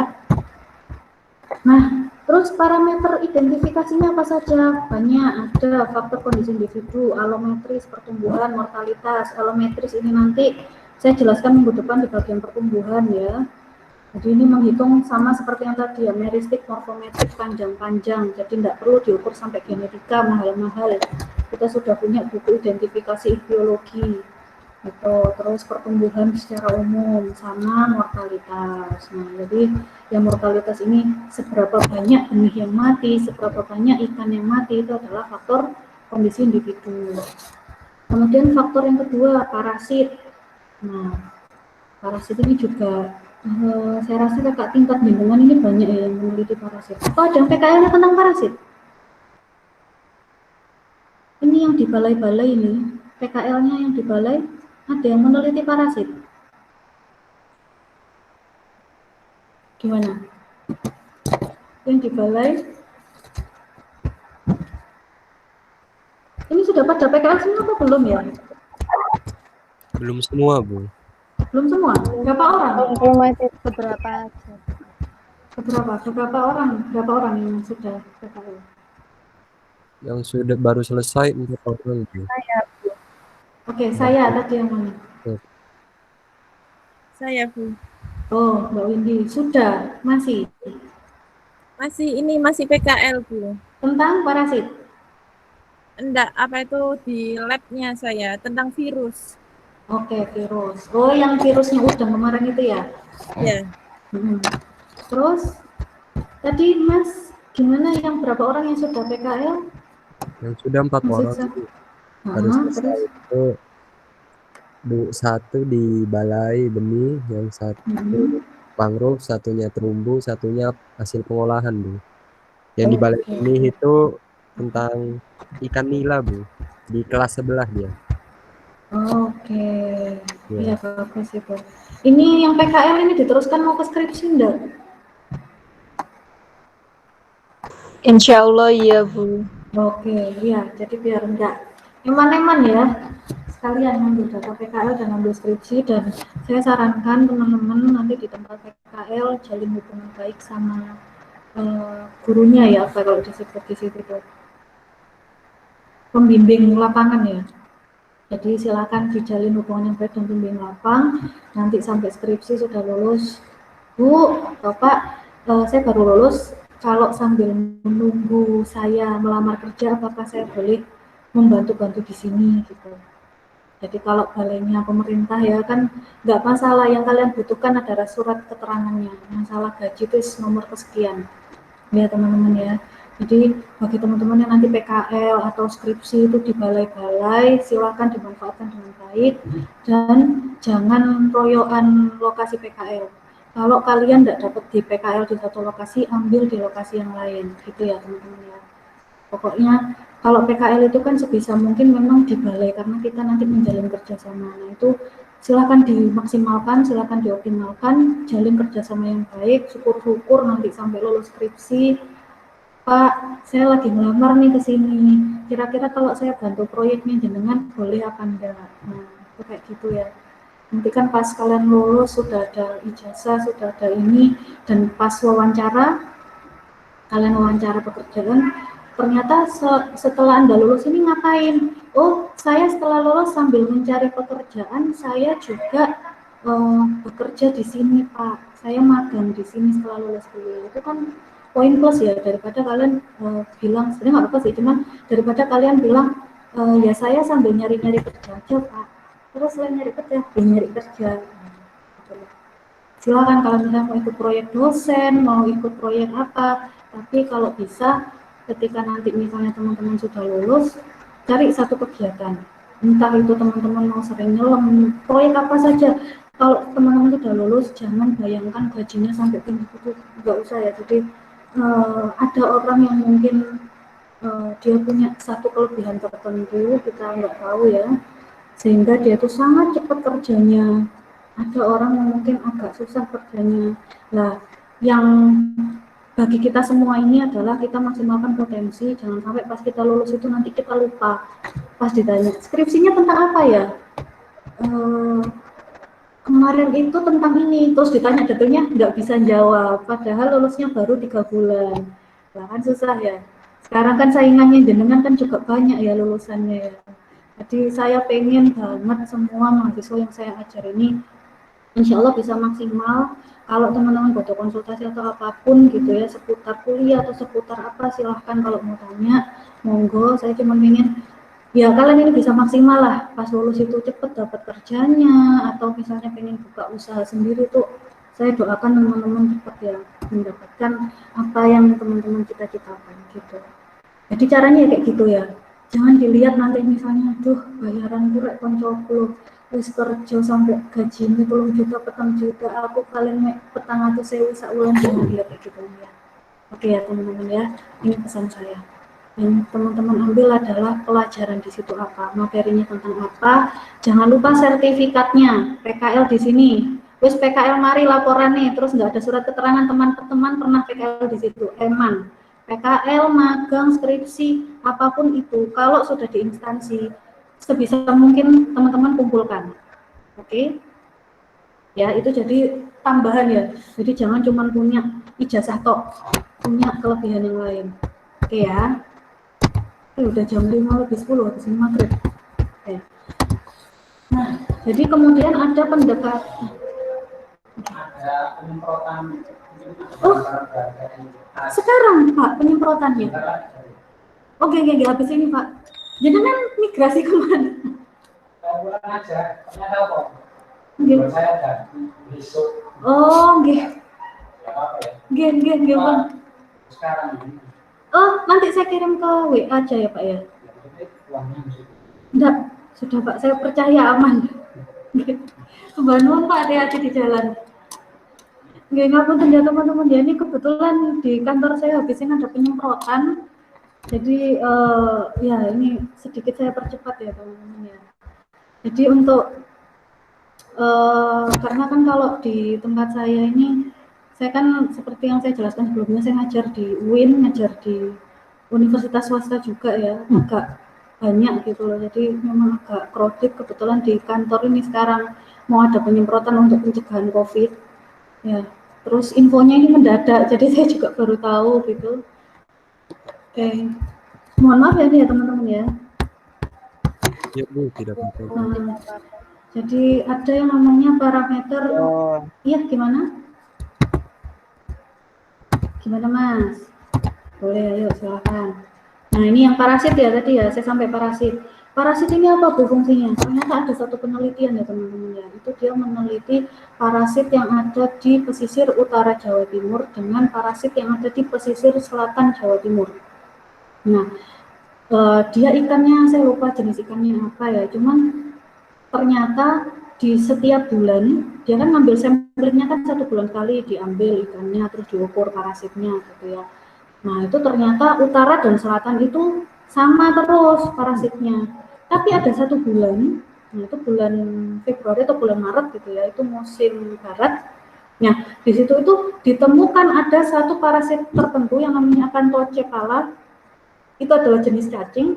S1: Nah, terus parameter identifikasinya apa saja? Banyak, ada faktor kondisi individu, alometris, pertumbuhan, mortalitas. Alometris ini nanti saya jelaskan minggu depan di bagian pertumbuhan ya. Jadi ini menghitung sama seperti yang tadi ya, meristik, morfometrik, panjang-panjang. Jadi tidak perlu diukur sampai genetika mahal-mahal. Kita sudah punya buku identifikasi biologi. Gitu. Terus pertumbuhan secara umum sama mortalitas. Nah, jadi yang mortalitas ini seberapa banyak benih yang mati, seberapa banyak ikan yang mati, itu adalah faktor kondisi individu. Kemudian faktor yang kedua, parasit. Nah, parasit ini juga saya rasa kakak tingkat bimbingan ini banyak ya yang meneliti parasit. Atau ada yang PKL-nya tentang parasit? Ini yang di balai-balai ini, PKL-nya yang di balai, ada yang meneliti parasit. Gimana? Yang di balai? Ini sudah pada PKL semua atau belum ya?
S3: Belum semua, Bu.
S1: Belum semua? Berapa orang?
S2: Masih beberapa aja.
S1: Berapa orang yang sudah PKL?
S3: Yang sudah baru selesai 4 orang, Bu.
S1: Oke, saya tadi yang mana?
S6: Saya, Bu.
S1: Oh, Mbak Windy. Sudah? Masih
S6: PKL, Bu.
S1: Tentang parasit?
S6: Enggak, apa itu di labnya saya, tentang virus.
S1: Oke, virus. Oh, yang virusnya udang kemarin itu ya?
S6: Ya.
S1: Terus, tadi Mas, gimana yang berapa orang yang sudah PKL?
S3: Yang sudah 4 orang. Baru selesai itu satu di balai benih, yang satu mangrove, satunya terumbu, satunya hasil pengolahan, Bu. Yang di balai benih itu tentang ikan nila, Bu. Di kelas sebelah dia.
S1: Oke. Iya, bagus itu. Ini yang PKL ini diteruskan mau ke skripsi enggak?
S2: Insya Allah iya, Bu.
S1: Oke, iya. Jadi biar enggak eman-eman ya. kalian ngambil data PKL dan ngambil skripsi, dan saya sarankan teman-teman nanti di tempat PKL jalin hubungan baik sama gurunya ya, apa kalau disebut di situ tuh pembimbing lapangan ya. Jadi silakan dijalin hubungan yang baik dengan pembimbing lapang. Nanti sampai skripsi sudah lulus, Bu atau Pak, saya baru lulus. Kalau sambil menunggu saya melamar kerja, apakah saya boleh membantu-bantu di sini gitu. Jadi kalau balainya pemerintah ya kan nggak masalah, yang kalian butuhkan adalah surat keterangannya. Masalah gaji itu nomor kesekian. Ya teman-teman ya. Jadi bagi teman-teman yang nanti PKL atau skripsi itu di balai-balai, silakan dimanfaatkan dengan baik dan jangan royoan lokasi PKL. Kalau kalian tidak dapat di PKL di satu lokasi, ambil di lokasi yang lain, gitu ya teman-teman ya. Pokoknya kalau PKL itu kan sebisa mungkin memang di balai karena kita nanti menjalin kerjasama. Nah itu silakan dimaksimalkan, silakan dioptimalkan, jalin kerjasama yang baik, syukur-syukur nanti sampai lulus skripsi. Pak, saya lagi melamar nih ke sini. Kira-kira kalau saya bantu proyeknya jenengan boleh apa enggak? Nah, itu kayak gitu ya. Nanti kan pas kalian lulus sudah ada ijazah, sudah ada ini, dan pas wawancara, kalian wawancara pekerjaan, ternyata setelah Anda lulus ini ngapain? Oh, saya setelah lulus sambil mencari pekerjaan, saya juga bekerja di sini, Pak. Saya magang di sini setelah lulus kuliah. Itu kan poin plus ya, daripada kalian bilang, sebenarnya nggak apa sih, cuman daripada kalian bilang, ya saya sambil nyari-nyari kerja aja, Pak. Terus selain nyari kerja, ya nyari kerja. Silakan kalau misalnya mau ikut proyek dosen, mau ikut proyek apa, tapi kalau bisa ketika nanti misalnya teman-teman sudah lulus, cari satu kegiatan. Entah itu teman-teman mau sering nyelam, proyek apa saja. Kalau teman-teman sudah lulus, jangan bayangkan gajinya sampai tinggi itu, nggak usah ya. Jadi ada orang yang mungkin dia punya satu kelebihan tertentu, kita nggak tahu ya, sehingga dia itu sangat cepat kerjanya. Ada orang yang mungkin agak susah kerjanya. Nah, yang bagi kita semua ini adalah kita maksimalkan potensi, jangan sampai pas kita lulus itu nanti kita lupa. Pas ditanya, skripsinya tentang apa ya? Kemarin itu tentang ini, terus ditanya detailnya nggak bisa jawab, padahal lulusnya baru 3 bulan. Nah, kan susah ya. Sekarang kan saingannya jenengan kan juga banyak ya lulusannya ya. Jadi saya pengen banget semua mahasiswa yang saya ajar ini insya Allah bisa maksimal. Kalau teman-teman butuh konsultasi atau apapun gitu ya, seputar kuliah atau seputar apa, silahkan kalau mau tanya, monggo. Saya cuma ingin ya kalian ini bisa maksimal lah, pas lulus itu cepet dapat kerjanya, atau misalnya pengen buka usaha sendiri tuh, saya doakan teman-teman cepat ya mendapatkan apa yang teman-teman cita-citakan gitu. Jadi caranya ya kayak gitu ya. Jangan dilihat nanti misalnya, duh bayaran kurek koncoku wis kerja sampai gajinya 3 juta, 4 juta, aku kalian petang atau sewu sak wulan, jangan lihat kayak gitu ya. Oke ya teman-teman ya, ini pesan saya. Yang teman-teman ambil adalah pelajaran di situ apa, materinya tentang apa. Jangan lupa sertifikatnya, PKL di sini. Wis PKL mari laporan nih, terus nggak ada surat keterangan teman-teman pernah PKL di situ, eman. PKL, magang, skripsi, apapun itu, kalau sudah di instansi, sebisa mungkin teman-teman kumpulkan. Oke? Ya, itu jadi tambahan ya. Jadi jangan cuma punya ijazah tok, punya kelebihan yang lain. Oke ya? Udah jam 5:10, habis ini maghrib. Oke. Nah, jadi kemudian ada pendekatan.
S7: Ada penyemprotan.
S1: Oh, sekarang Pak penyemprotannya. Oke, habis ini Pak. Jadi kan migrasi kemana?
S7: Pulang aja, ternyata apa?
S1: Nggih.
S7: Saya ada besok.
S1: Oh, nggih.
S7: Apa ya?
S1: Nggih, Bang.
S7: Sekarang ini.
S1: Oh, nanti saya kirim ke WA aja ya Pak ya. Enggak, sudah Pak, saya percaya aman. Kebangun Pak, hati-hati di jalan. Nggak ngapunten ya teman-teman ya, ini kebetulan di kantor saya habis ini ada penyemprotan. Jadi ya ini sedikit saya percepat ya teman-teman ya. Jadi untuk karena kan kalau di tempat saya ini, saya kan seperti yang saya jelaskan sebelumnya, saya ngajar di UIN, ngajar di universitas swasta juga ya, agak banyak gitu loh. Jadi memang agak crowded. Kebetulan di kantor ini sekarang mau ada penyemprotan untuk pencegahan COVID. Ya, terus infonya ini mendadak, jadi saya juga baru tahu gitu. Oke, mohon maaf ya nih ya teman-teman ya.
S3: Ya Bu, tidak apa-apa.
S1: Jadi ada yang namanya parameter. Iya, gimana? Gimana Mas? Boleh, ayo silahkan. Nah ini yang parasit ya tadi ya, saya sampai parasit. Parasit ini apa Bu fungsinya? Ternyata ada satu penelitian ya teman-teman ya, itu dia meneliti parasit yang ada di pesisir utara Jawa Timur dengan parasit yang ada di pesisir selatan Jawa Timur. Nah, dia ikannya, saya lupa jenis ikannya apa ya, cuman ternyata di setiap bulan, dia kan ngambil sampelnya kan 1 bulan sekali diambil ikannya, terus diukur parasitnya gitu ya. Nah itu ternyata utara dan selatan itu sama terus parasitnya. Tapi ada 1 bulan, nah itu bulan Februari atau bulan Maret gitu ya, itu musim barat. Nah di situ itu ditemukan ada 1 parasit tertentu yang namanya Acanthocephala. Itu adalah jenis cacing.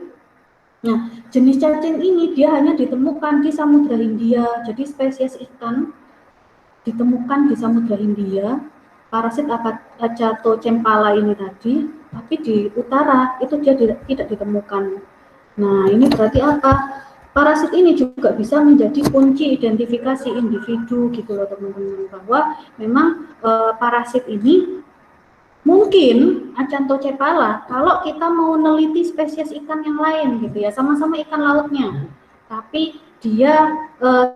S1: Nah jenis cacing ini dia hanya ditemukan di Samudra Hindia. Jadi spesies ikan ditemukan di Samudra Hindia. Parasit Acanthocephala ini tadi, tapi di utara itu dia tidak ditemukan. Nah, ini berarti apa? Parasit ini juga bisa menjadi kunci identifikasi individu gitu loh teman-teman, bahwa memang parasit ini mungkin Acanthocephala kalau kita mau neliti spesies ikan yang lain gitu ya, sama-sama ikan lautnya, tapi dia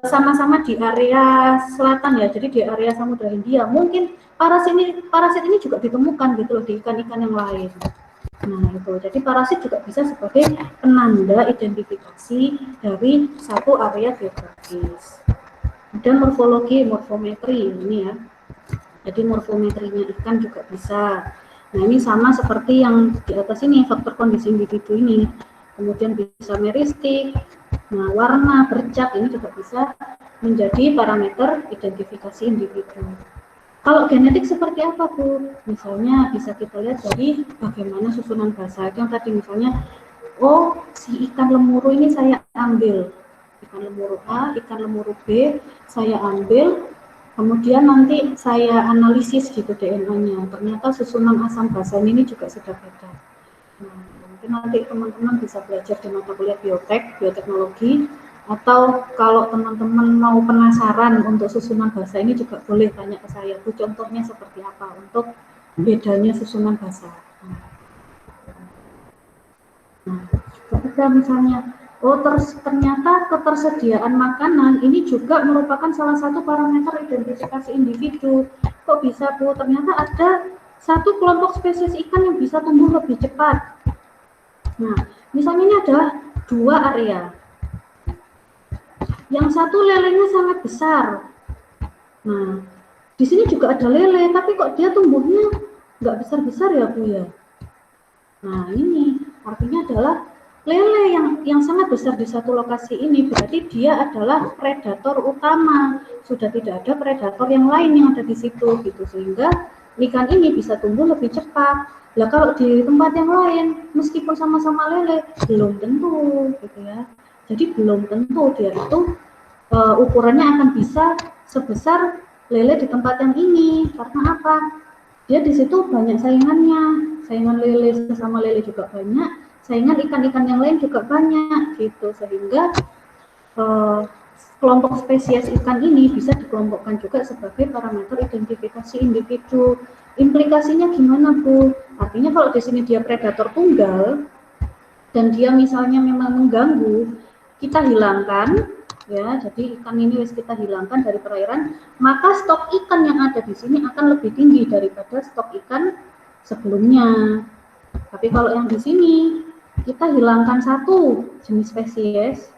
S1: sama-sama di area selatan ya, jadi di area Samudra Hindia, mungkin parasit ini juga ditemukan gitu loh di ikan-ikan yang lain. Nah itu, jadi parasit juga bisa sebagai penanda identifikasi dari satu area geografis. Dan morfometri ini ya, jadi morfometrinya ikan juga bisa. Nah ini sama seperti yang di atas ini, faktor kondisi individu ini. Kemudian bisa meristik, nah warna, bercak ini juga bisa menjadi parameter identifikasi individu. Kalau genetik seperti apa Bu? Misalnya bisa kita lihat dari bagaimana susunan basa. Yang tadi misalnya, oh si ikan lemuru ini saya ambil, ikan lemuru A, ikan lemuru B, saya ambil, kemudian nanti saya analisis gitu DNA-nya. Ternyata susunan asam basan ini juga sudah beda. Nah, mungkin nanti teman-teman bisa belajar di mata kuliah bioteknologi, atau kalau teman-teman mau penasaran untuk susunan basa ini juga boleh tanya ke saya, Bu, contohnya seperti apa untuk bedanya susunan basa. Nah, juga ada misalnya, oh ternyata ketersediaan makanan ini juga merupakan salah satu parameter identifikasi individu. Kok bisa Bu? Ternyata ada satu kelompok spesies ikan yang bisa tumbuh lebih cepat. Nah, misalnya ini ada 2 area. Yang satu lelenya sangat besar. Nah, di sini juga ada lele, tapi kok dia tumbuhnya nggak besar-besar ya Bu ya? Nah, ini artinya adalah lele yang sangat besar di satu lokasi ini berarti dia adalah predator utama. Sudah tidak ada predator yang lain yang ada di situ gitu, sehingga ikan ini bisa tumbuh lebih cepat. Lah kalau di tempat yang lain meskipun sama-sama lele belum tentu gitu ya. Jadi belum tentu dia itu ukurannya akan bisa sebesar lele di tempat yang ini. Karena apa? Dia di situ banyak saingannya. Saingan lele sesama lele juga banyak, saingan ikan-ikan yang lain juga banyak gitu, sehingga kelompok spesies ikan ini bisa dikelompokkan juga sebagai parameter identifikasi individu. Implikasinya gimana Bu? Artinya kalau di sini dia predator tunggal dan dia misalnya memang mengganggu, kita hilangkan ya, jadi ikan ini kita hilangkan dari perairan, maka stok ikan yang ada di sini akan lebih tinggi daripada stok ikan sebelumnya. Tapi kalau yang di sini kita hilangkan satu jenis spesies,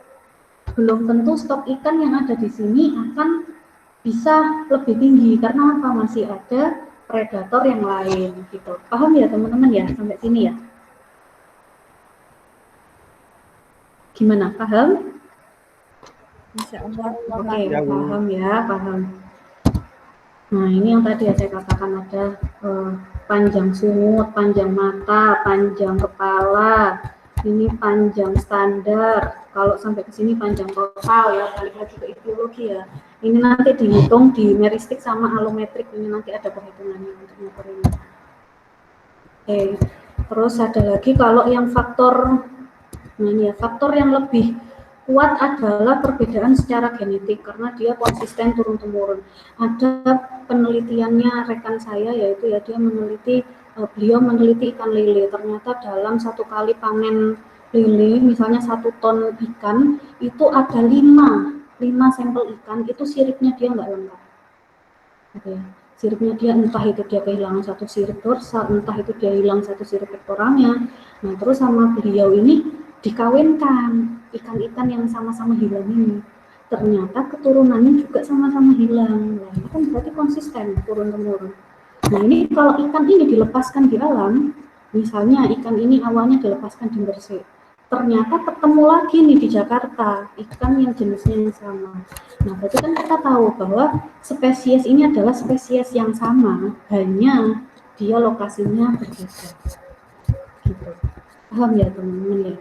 S1: belum tentu stok ikan yang ada di sini akan bisa lebih tinggi karena apa? Masih ada predator yang lain gitu. Paham ya teman-teman ya sampai sini ya? Gimana? Paham?
S6: Insya Allah.
S1: Oke, paham ya, paham. Nah, ini yang tadi ya saya katakan ada panjang sungut, panjang mata, panjang kepala, ini panjang standar, kalau sampai ke sini panjang total ya, balik lagi ke ideologi ya. Ini nanti dihitung di meristik sama alometrik, ini nanti ada perhitungannya untuk ngukur ini. Oke, terus ada lagi kalau yang faktor, nah ini ya, faktor yang lebih kuat adalah perbedaan secara genetik karena dia konsisten turun-temurun. Ada penelitiannya rekan saya, yaitu ya dia meneliti, beliau meneliti ikan lele. Ternyata dalam satu kali panen lele, misalnya 1 ton ikan, itu ada 5 sampel ikan, itu siripnya dia nggak lengkap. Gitu ya. Siripnya dia entah itu dia kehilangan 1 sirip dorsal, entah itu dia hilang 1 sirip pektoralnya. Nah terus sama beliau ini dikawinkan ikan-ikan yang sama-sama hilang ini, ternyata keturunannya juga sama-sama hilang. Nah, itu kan berarti konsisten turun-temurun. Nah ini kalau ikan ini dilepaskan di alam, misalnya ikan ini awalnya dilepaskan di Gresik, ternyata ketemu lagi nih di Jakarta ikan yang jenisnya yang sama. Nah berarti kan kita tahu bahwa spesies ini adalah spesies yang sama, hanya dia lokasinya berbeda. Gitu. Paham ya teman-teman ya?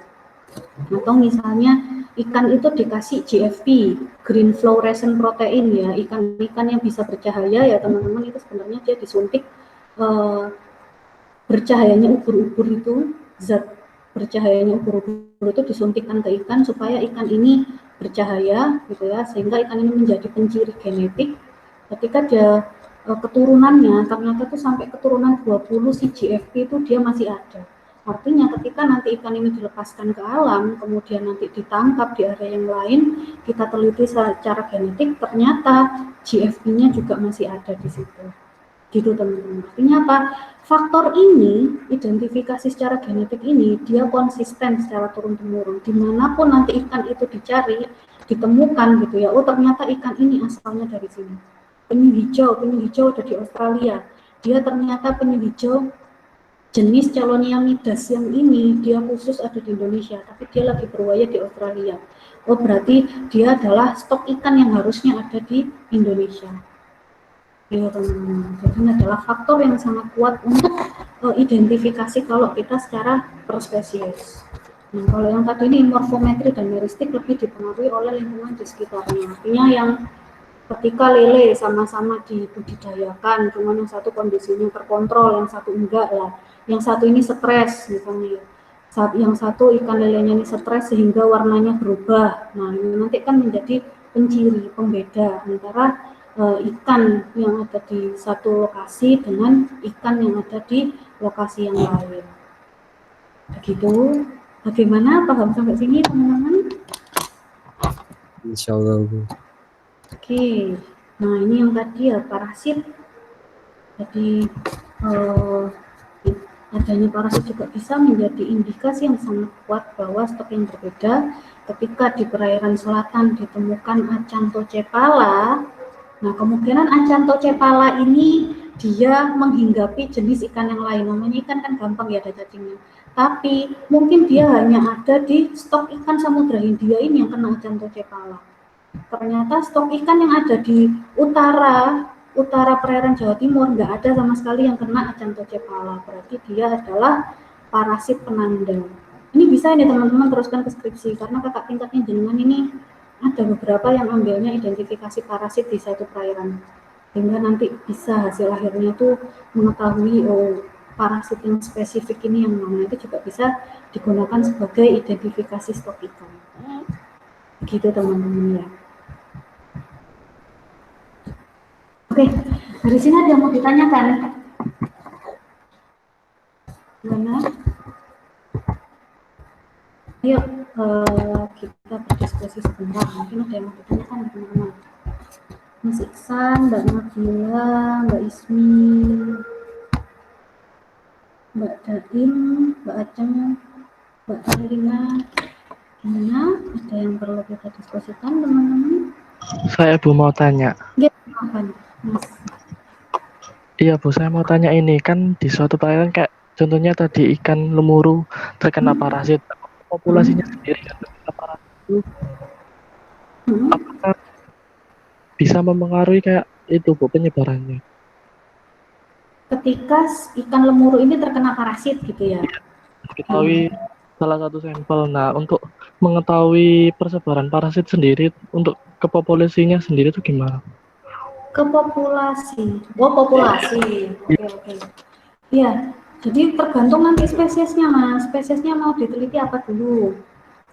S1: Atau misalnya ikan itu dikasih GFP, Green Fluorescent Protein ya, ikan-ikan yang bisa bercahaya ya teman-teman, itu sebenarnya dia disuntik bercahayanya ubur-ubur itu, zat bercahayanya ubur-ubur itu disuntikkan ke ikan supaya ikan ini bercahaya gitu ya, sehingga ikan ini menjadi penciri genetik. Ketika dia keturunannya ternyata tuh sampai keturunan 20 si GFP itu dia masih ada. Artinya ketika nanti ikan ini dilepaskan ke alam, kemudian nanti ditangkap di area yang lain, kita teliti secara genetik, ternyata GFP-nya juga masih ada di situ. Gitu teman-teman. Artinya apa? Faktor ini, identifikasi secara genetik ini, dia konsisten secara turun-temurun. Dimanapun nanti ikan itu dicari, ditemukan gitu ya, oh ternyata ikan ini asalnya dari sini. Penyu hijau ada di Australia. Dia ternyata penyu hijau jenis Chelonia midas yang ini dia khusus ada di Indonesia, tapi dia lagi berwaya di Australia. Oh berarti dia adalah stok ikan yang harusnya ada di Indonesia. Ya teman-teman, jadi ini adalah faktor yang sangat kuat untuk identifikasi kalau kita secara per spesies. Nah kalau yang tadi ini morfometri dan meristik lebih dipengaruhi oleh lingkungan di sekitarnya. Artinya yang ketika lele sama-sama dibudidayakan, cuman yang satu kondisinya terkontrol, yang satu enggak lah. Yang satu ini stres misalnya, yang satu ikan lelenya ini stres sehingga warnanya berubah. Nah ini nanti kan menjadi penciri pembeda antara ikan yang ada di satu lokasi dengan ikan yang ada di lokasi yang lain. Begitu. Bagaimana, paham sampai sini teman-teman?
S3: Insya Allah Bu.
S1: Oke, nah ini yang tadi ya parasit. Jadi adanya parasit juga bisa menjadi indikasi yang sangat kuat bahwa stok yang berbeda. Ketika di perairan selatan ditemukan Acanthocephala, nah kemungkinan Acanthocephala ini dia menghinggapi jenis ikan yang lain. Namanya ikan kan gampang ya ada cacingnya. Tapi mungkin dia hanya ada di stok ikan Samudra Hindia ini yang kena Acanthocephala. Ternyata stok ikan yang ada di utara perairan Jawa Timur nggak ada sama sekali yang kena Acanthocephala. Berarti dia adalah parasit penanda. Ini bisa ini teman-teman teruskan ke skripsi karena kakak tingkatnya jenengan ini ada beberapa yang ambilnya identifikasi parasit di satu perairan. Sehingga nanti bisa hasil akhirnya tuh mengetahui parasit yang spesifik ini yang mana, itu juga bisa digunakan sebagai identifikasi stok ikan. Begitu teman-teman ya. Oke, dari sini ada yang mau ditanyakan? Mana? Ayo kita berdiskusi sebentar. Mungkin ada yang mau ditanyakan teman-teman. Mas Iksan, Mbak Nabila, Mbak Ismi, Mbak Daim, Mbak Aceng, Mbak Arina. Gimana? Ada yang perlu kita diskusikan teman-teman?
S8: Saya Bu mau tanya.
S1: Apa Mas?
S8: Iya Bu, saya mau tanya ini, kan di suatu perairan kayak contohnya tadi ikan lemuru terkena parasit, populasinya sendiri kan terkena parasit itu, apakah bisa mempengaruhi kayak itu Bu penyebarannya?
S1: Ketika ikan lemuru ini terkena parasit gitu ya?
S8: Diketahui salah satu sampel. Nah, untuk mengetahui persebaran parasit sendiri untuk ke populasinya sendiri itu gimana?
S1: Ke populasi. Oh, populasi. Oke. Iya, jadi tergantung nanti spesiesnya, Mas. Spesiesnya mau diteliti apa dulu?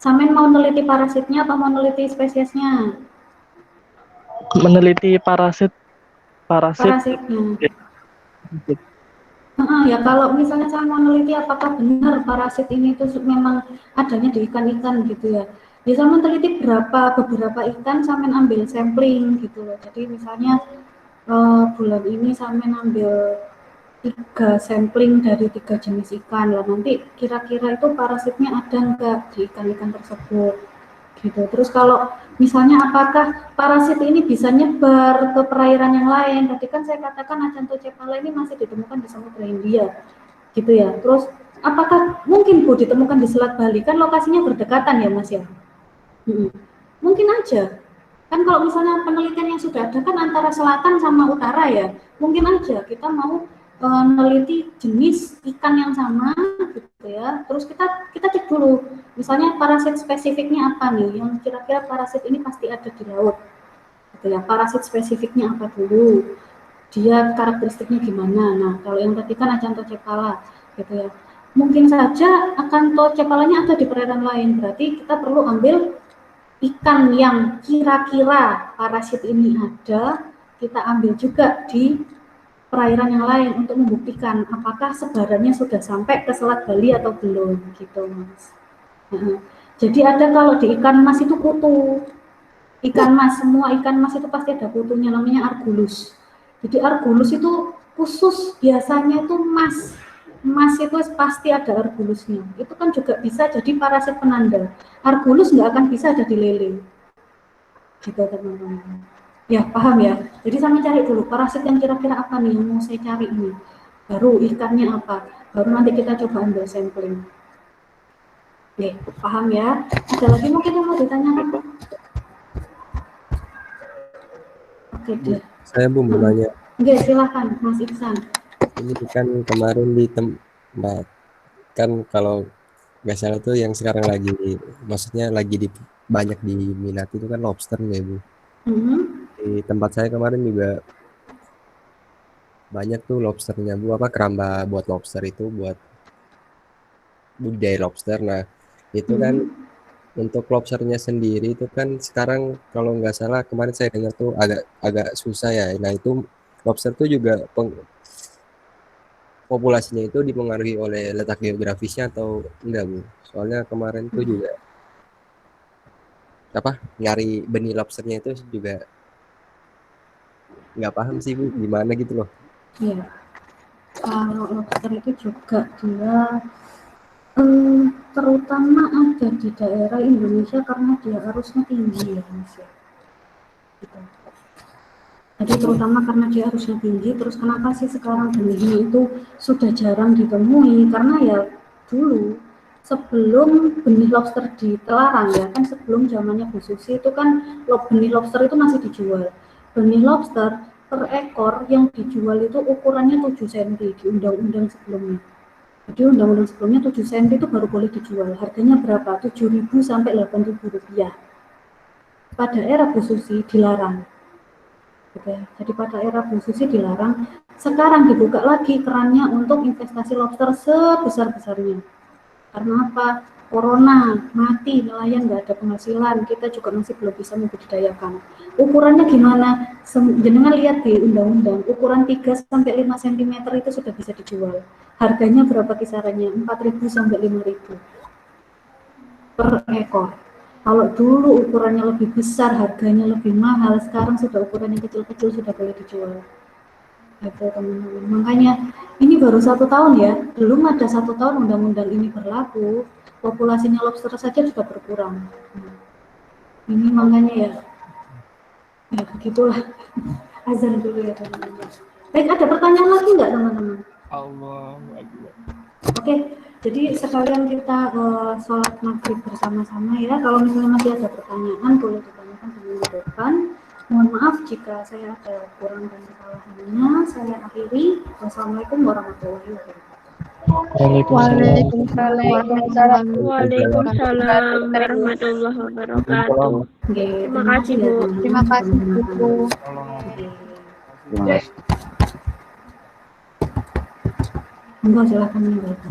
S1: Samen mau neliti parasitnya atau mau neliti spesiesnya?
S8: Meneliti parasit.
S1: Parasitnya. Ya kalau misalnya saya mau meneliti apakah benar parasit ini itu memang adanya di ikan-ikan gitu ya. Ya saya meneliti beberapa ikan, saya ambil sampling gitu loh. Jadi misalnya bulan ini saya ambil 3 sampling dari 3 jenis ikan lah, nanti kira-kira itu parasitnya ada enggak di ikan-ikan tersebut gitu. Terus kalau misalnya apakah parasit ini bisa nyebar ke perairan yang lain, tadi kan saya katakan Acanthocephala ini masih ditemukan di Samudra Hindia gitu ya. Terus apakah mungkin Bu ditemukan di Selat Bali, kan lokasinya berdekatan ya Mas ya. Mungkin aja kan, kalau misalnya penelitian yang sudah ada kan antara selatan sama utara ya, mungkin aja kita mau meneliti jenis ikan yang sama gitu ya, terus kita cek dulu misalnya parasit spesifiknya apa nih, yang kira-kira parasit ini pasti ada di laut gitu ya, parasit spesifiknya apa dulu, dia karakteristiknya gimana. Nah kalau yang tadi kan Acanthocephala gitu ya, mungkin saja Acanthocephalanya ada di perairan lain, berarti kita perlu ambil ikan yang kira-kira parasit ini ada, kita ambil juga di perairan yang lain untuk membuktikan apakah sebarannya sudah sampai ke Selat Bali atau belum gitu Mas. Jadi ada, kalau di ikan mas itu kutu, ikan mas, semua ikan mas itu pasti ada kutunya, namanya Argulus. Jadi Argulus itu khusus, biasanya itu mas itu pasti ada Argulusnya. Itu kan juga bisa jadi parasit penanda. Argulus nggak akan bisa ada di lele gitu teman-teman. Ya paham ya, jadi saya cari dulu parasit yang kira-kira apa nih yang mau saya cari ini, baru ikannya apa, baru nanti kita coba ambil sampling. Oke, paham ya. Ada lagi mungkin yang mau ditanyakan? Oke deh.
S3: Saya mau nanya.
S1: Oke, silahkan Mas Iksan.
S3: Ini kan kemarin di tempat, kan kalau nggak salah tuh yang sekarang lagi, maksudnya lagi banyak diminati itu kan lobster ya Bu. Di tempat saya kemarin juga banyak tuh lobsternya Bu, apa keramba buat lobster itu, buat budidaya lobster. Nah itu kan untuk lobsternya sendiri itu kan sekarang kalau nggak salah kemarin saya dengar tuh agak susah ya. Nah itu lobster tuh juga populasinya itu dipengaruhi oleh letak geografisnya atau enggak Bu? Soalnya kemarin tuh juga nyari benih lobsternya itu juga nggak paham sih Bu, gimana gitu loh.
S1: Iya, kalau lobster itu juga dia terutama ada di daerah Indonesia karena dia arusnya tinggi ya Mas ya. Gitu. Jadi terutama karena dia arusnya tinggi, terus kenapa sih sekarang benihnya itu sudah jarang ditemui, karena ya dulu sebelum benih lobster ditelarang ya kan, sebelum zamannya Bu Susi itu kan benih lobster itu masih dijual. Benih lobster per ekor yang dijual itu ukurannya 7 cm di undang-undang sebelumnya. Jadi undang-undang sebelumnya 7 cm itu baru boleh dijual. Harganya berapa? 7.000 sampai 8.000 rupiah. Pada era Bu Susi dilarang. Gitu ya. Jadi pada era Bu Susi dilarang. Sekarang dibuka lagi kerannya untuk investasi lobster sebesar-besarnya. Karena apa? Corona, mati, nelayan nggak ada penghasilan, kita juga masih belum bisa membudidayakan. Ukurannya gimana? Jenengan lihat di undang-undang, ukuran 3 sampai 5 cm itu sudah bisa dijual. Harganya berapa kisarannya? 4.000 sampai 5.000 per ekor. Kalau dulu ukurannya lebih besar, harganya lebih mahal, sekarang sudah ukurannya kecil-kecil sudah boleh dijual. Gitu teman-teman. Makanya ini baru 1 tahun ya, belum ada 1 tahun undang-undang ini berlaku, populasinya lobster saja sudah berkurang. Ini makanya ya begitulah. Azan dulu ya teman-teman. Baik, ada pertanyaan lagi nggak teman-teman?
S4: Allahu Akbar.
S1: Oke, jadi sekalian kita sholat maghrib bersama-sama ya. Kalau misalnya masih ada pertanyaan, boleh ditanyakan di minggu depan. Mohon maaf jika saya ada kurang dan kesalahannya. Saya akhiri. Wassalamualaikum warahmatullahi wabarakatuh.
S8: Waalaikumsalam.
S2: Waalaikumsalam.
S5: Waalaikumsalam warahmatullahi wabarakatuh.
S1: Oke,
S5: Terima kasih, Bu.
S1: teman-teman.
S2: Terima kasih, Bu.
S1: Oke. Monggo silakan meninggalkan.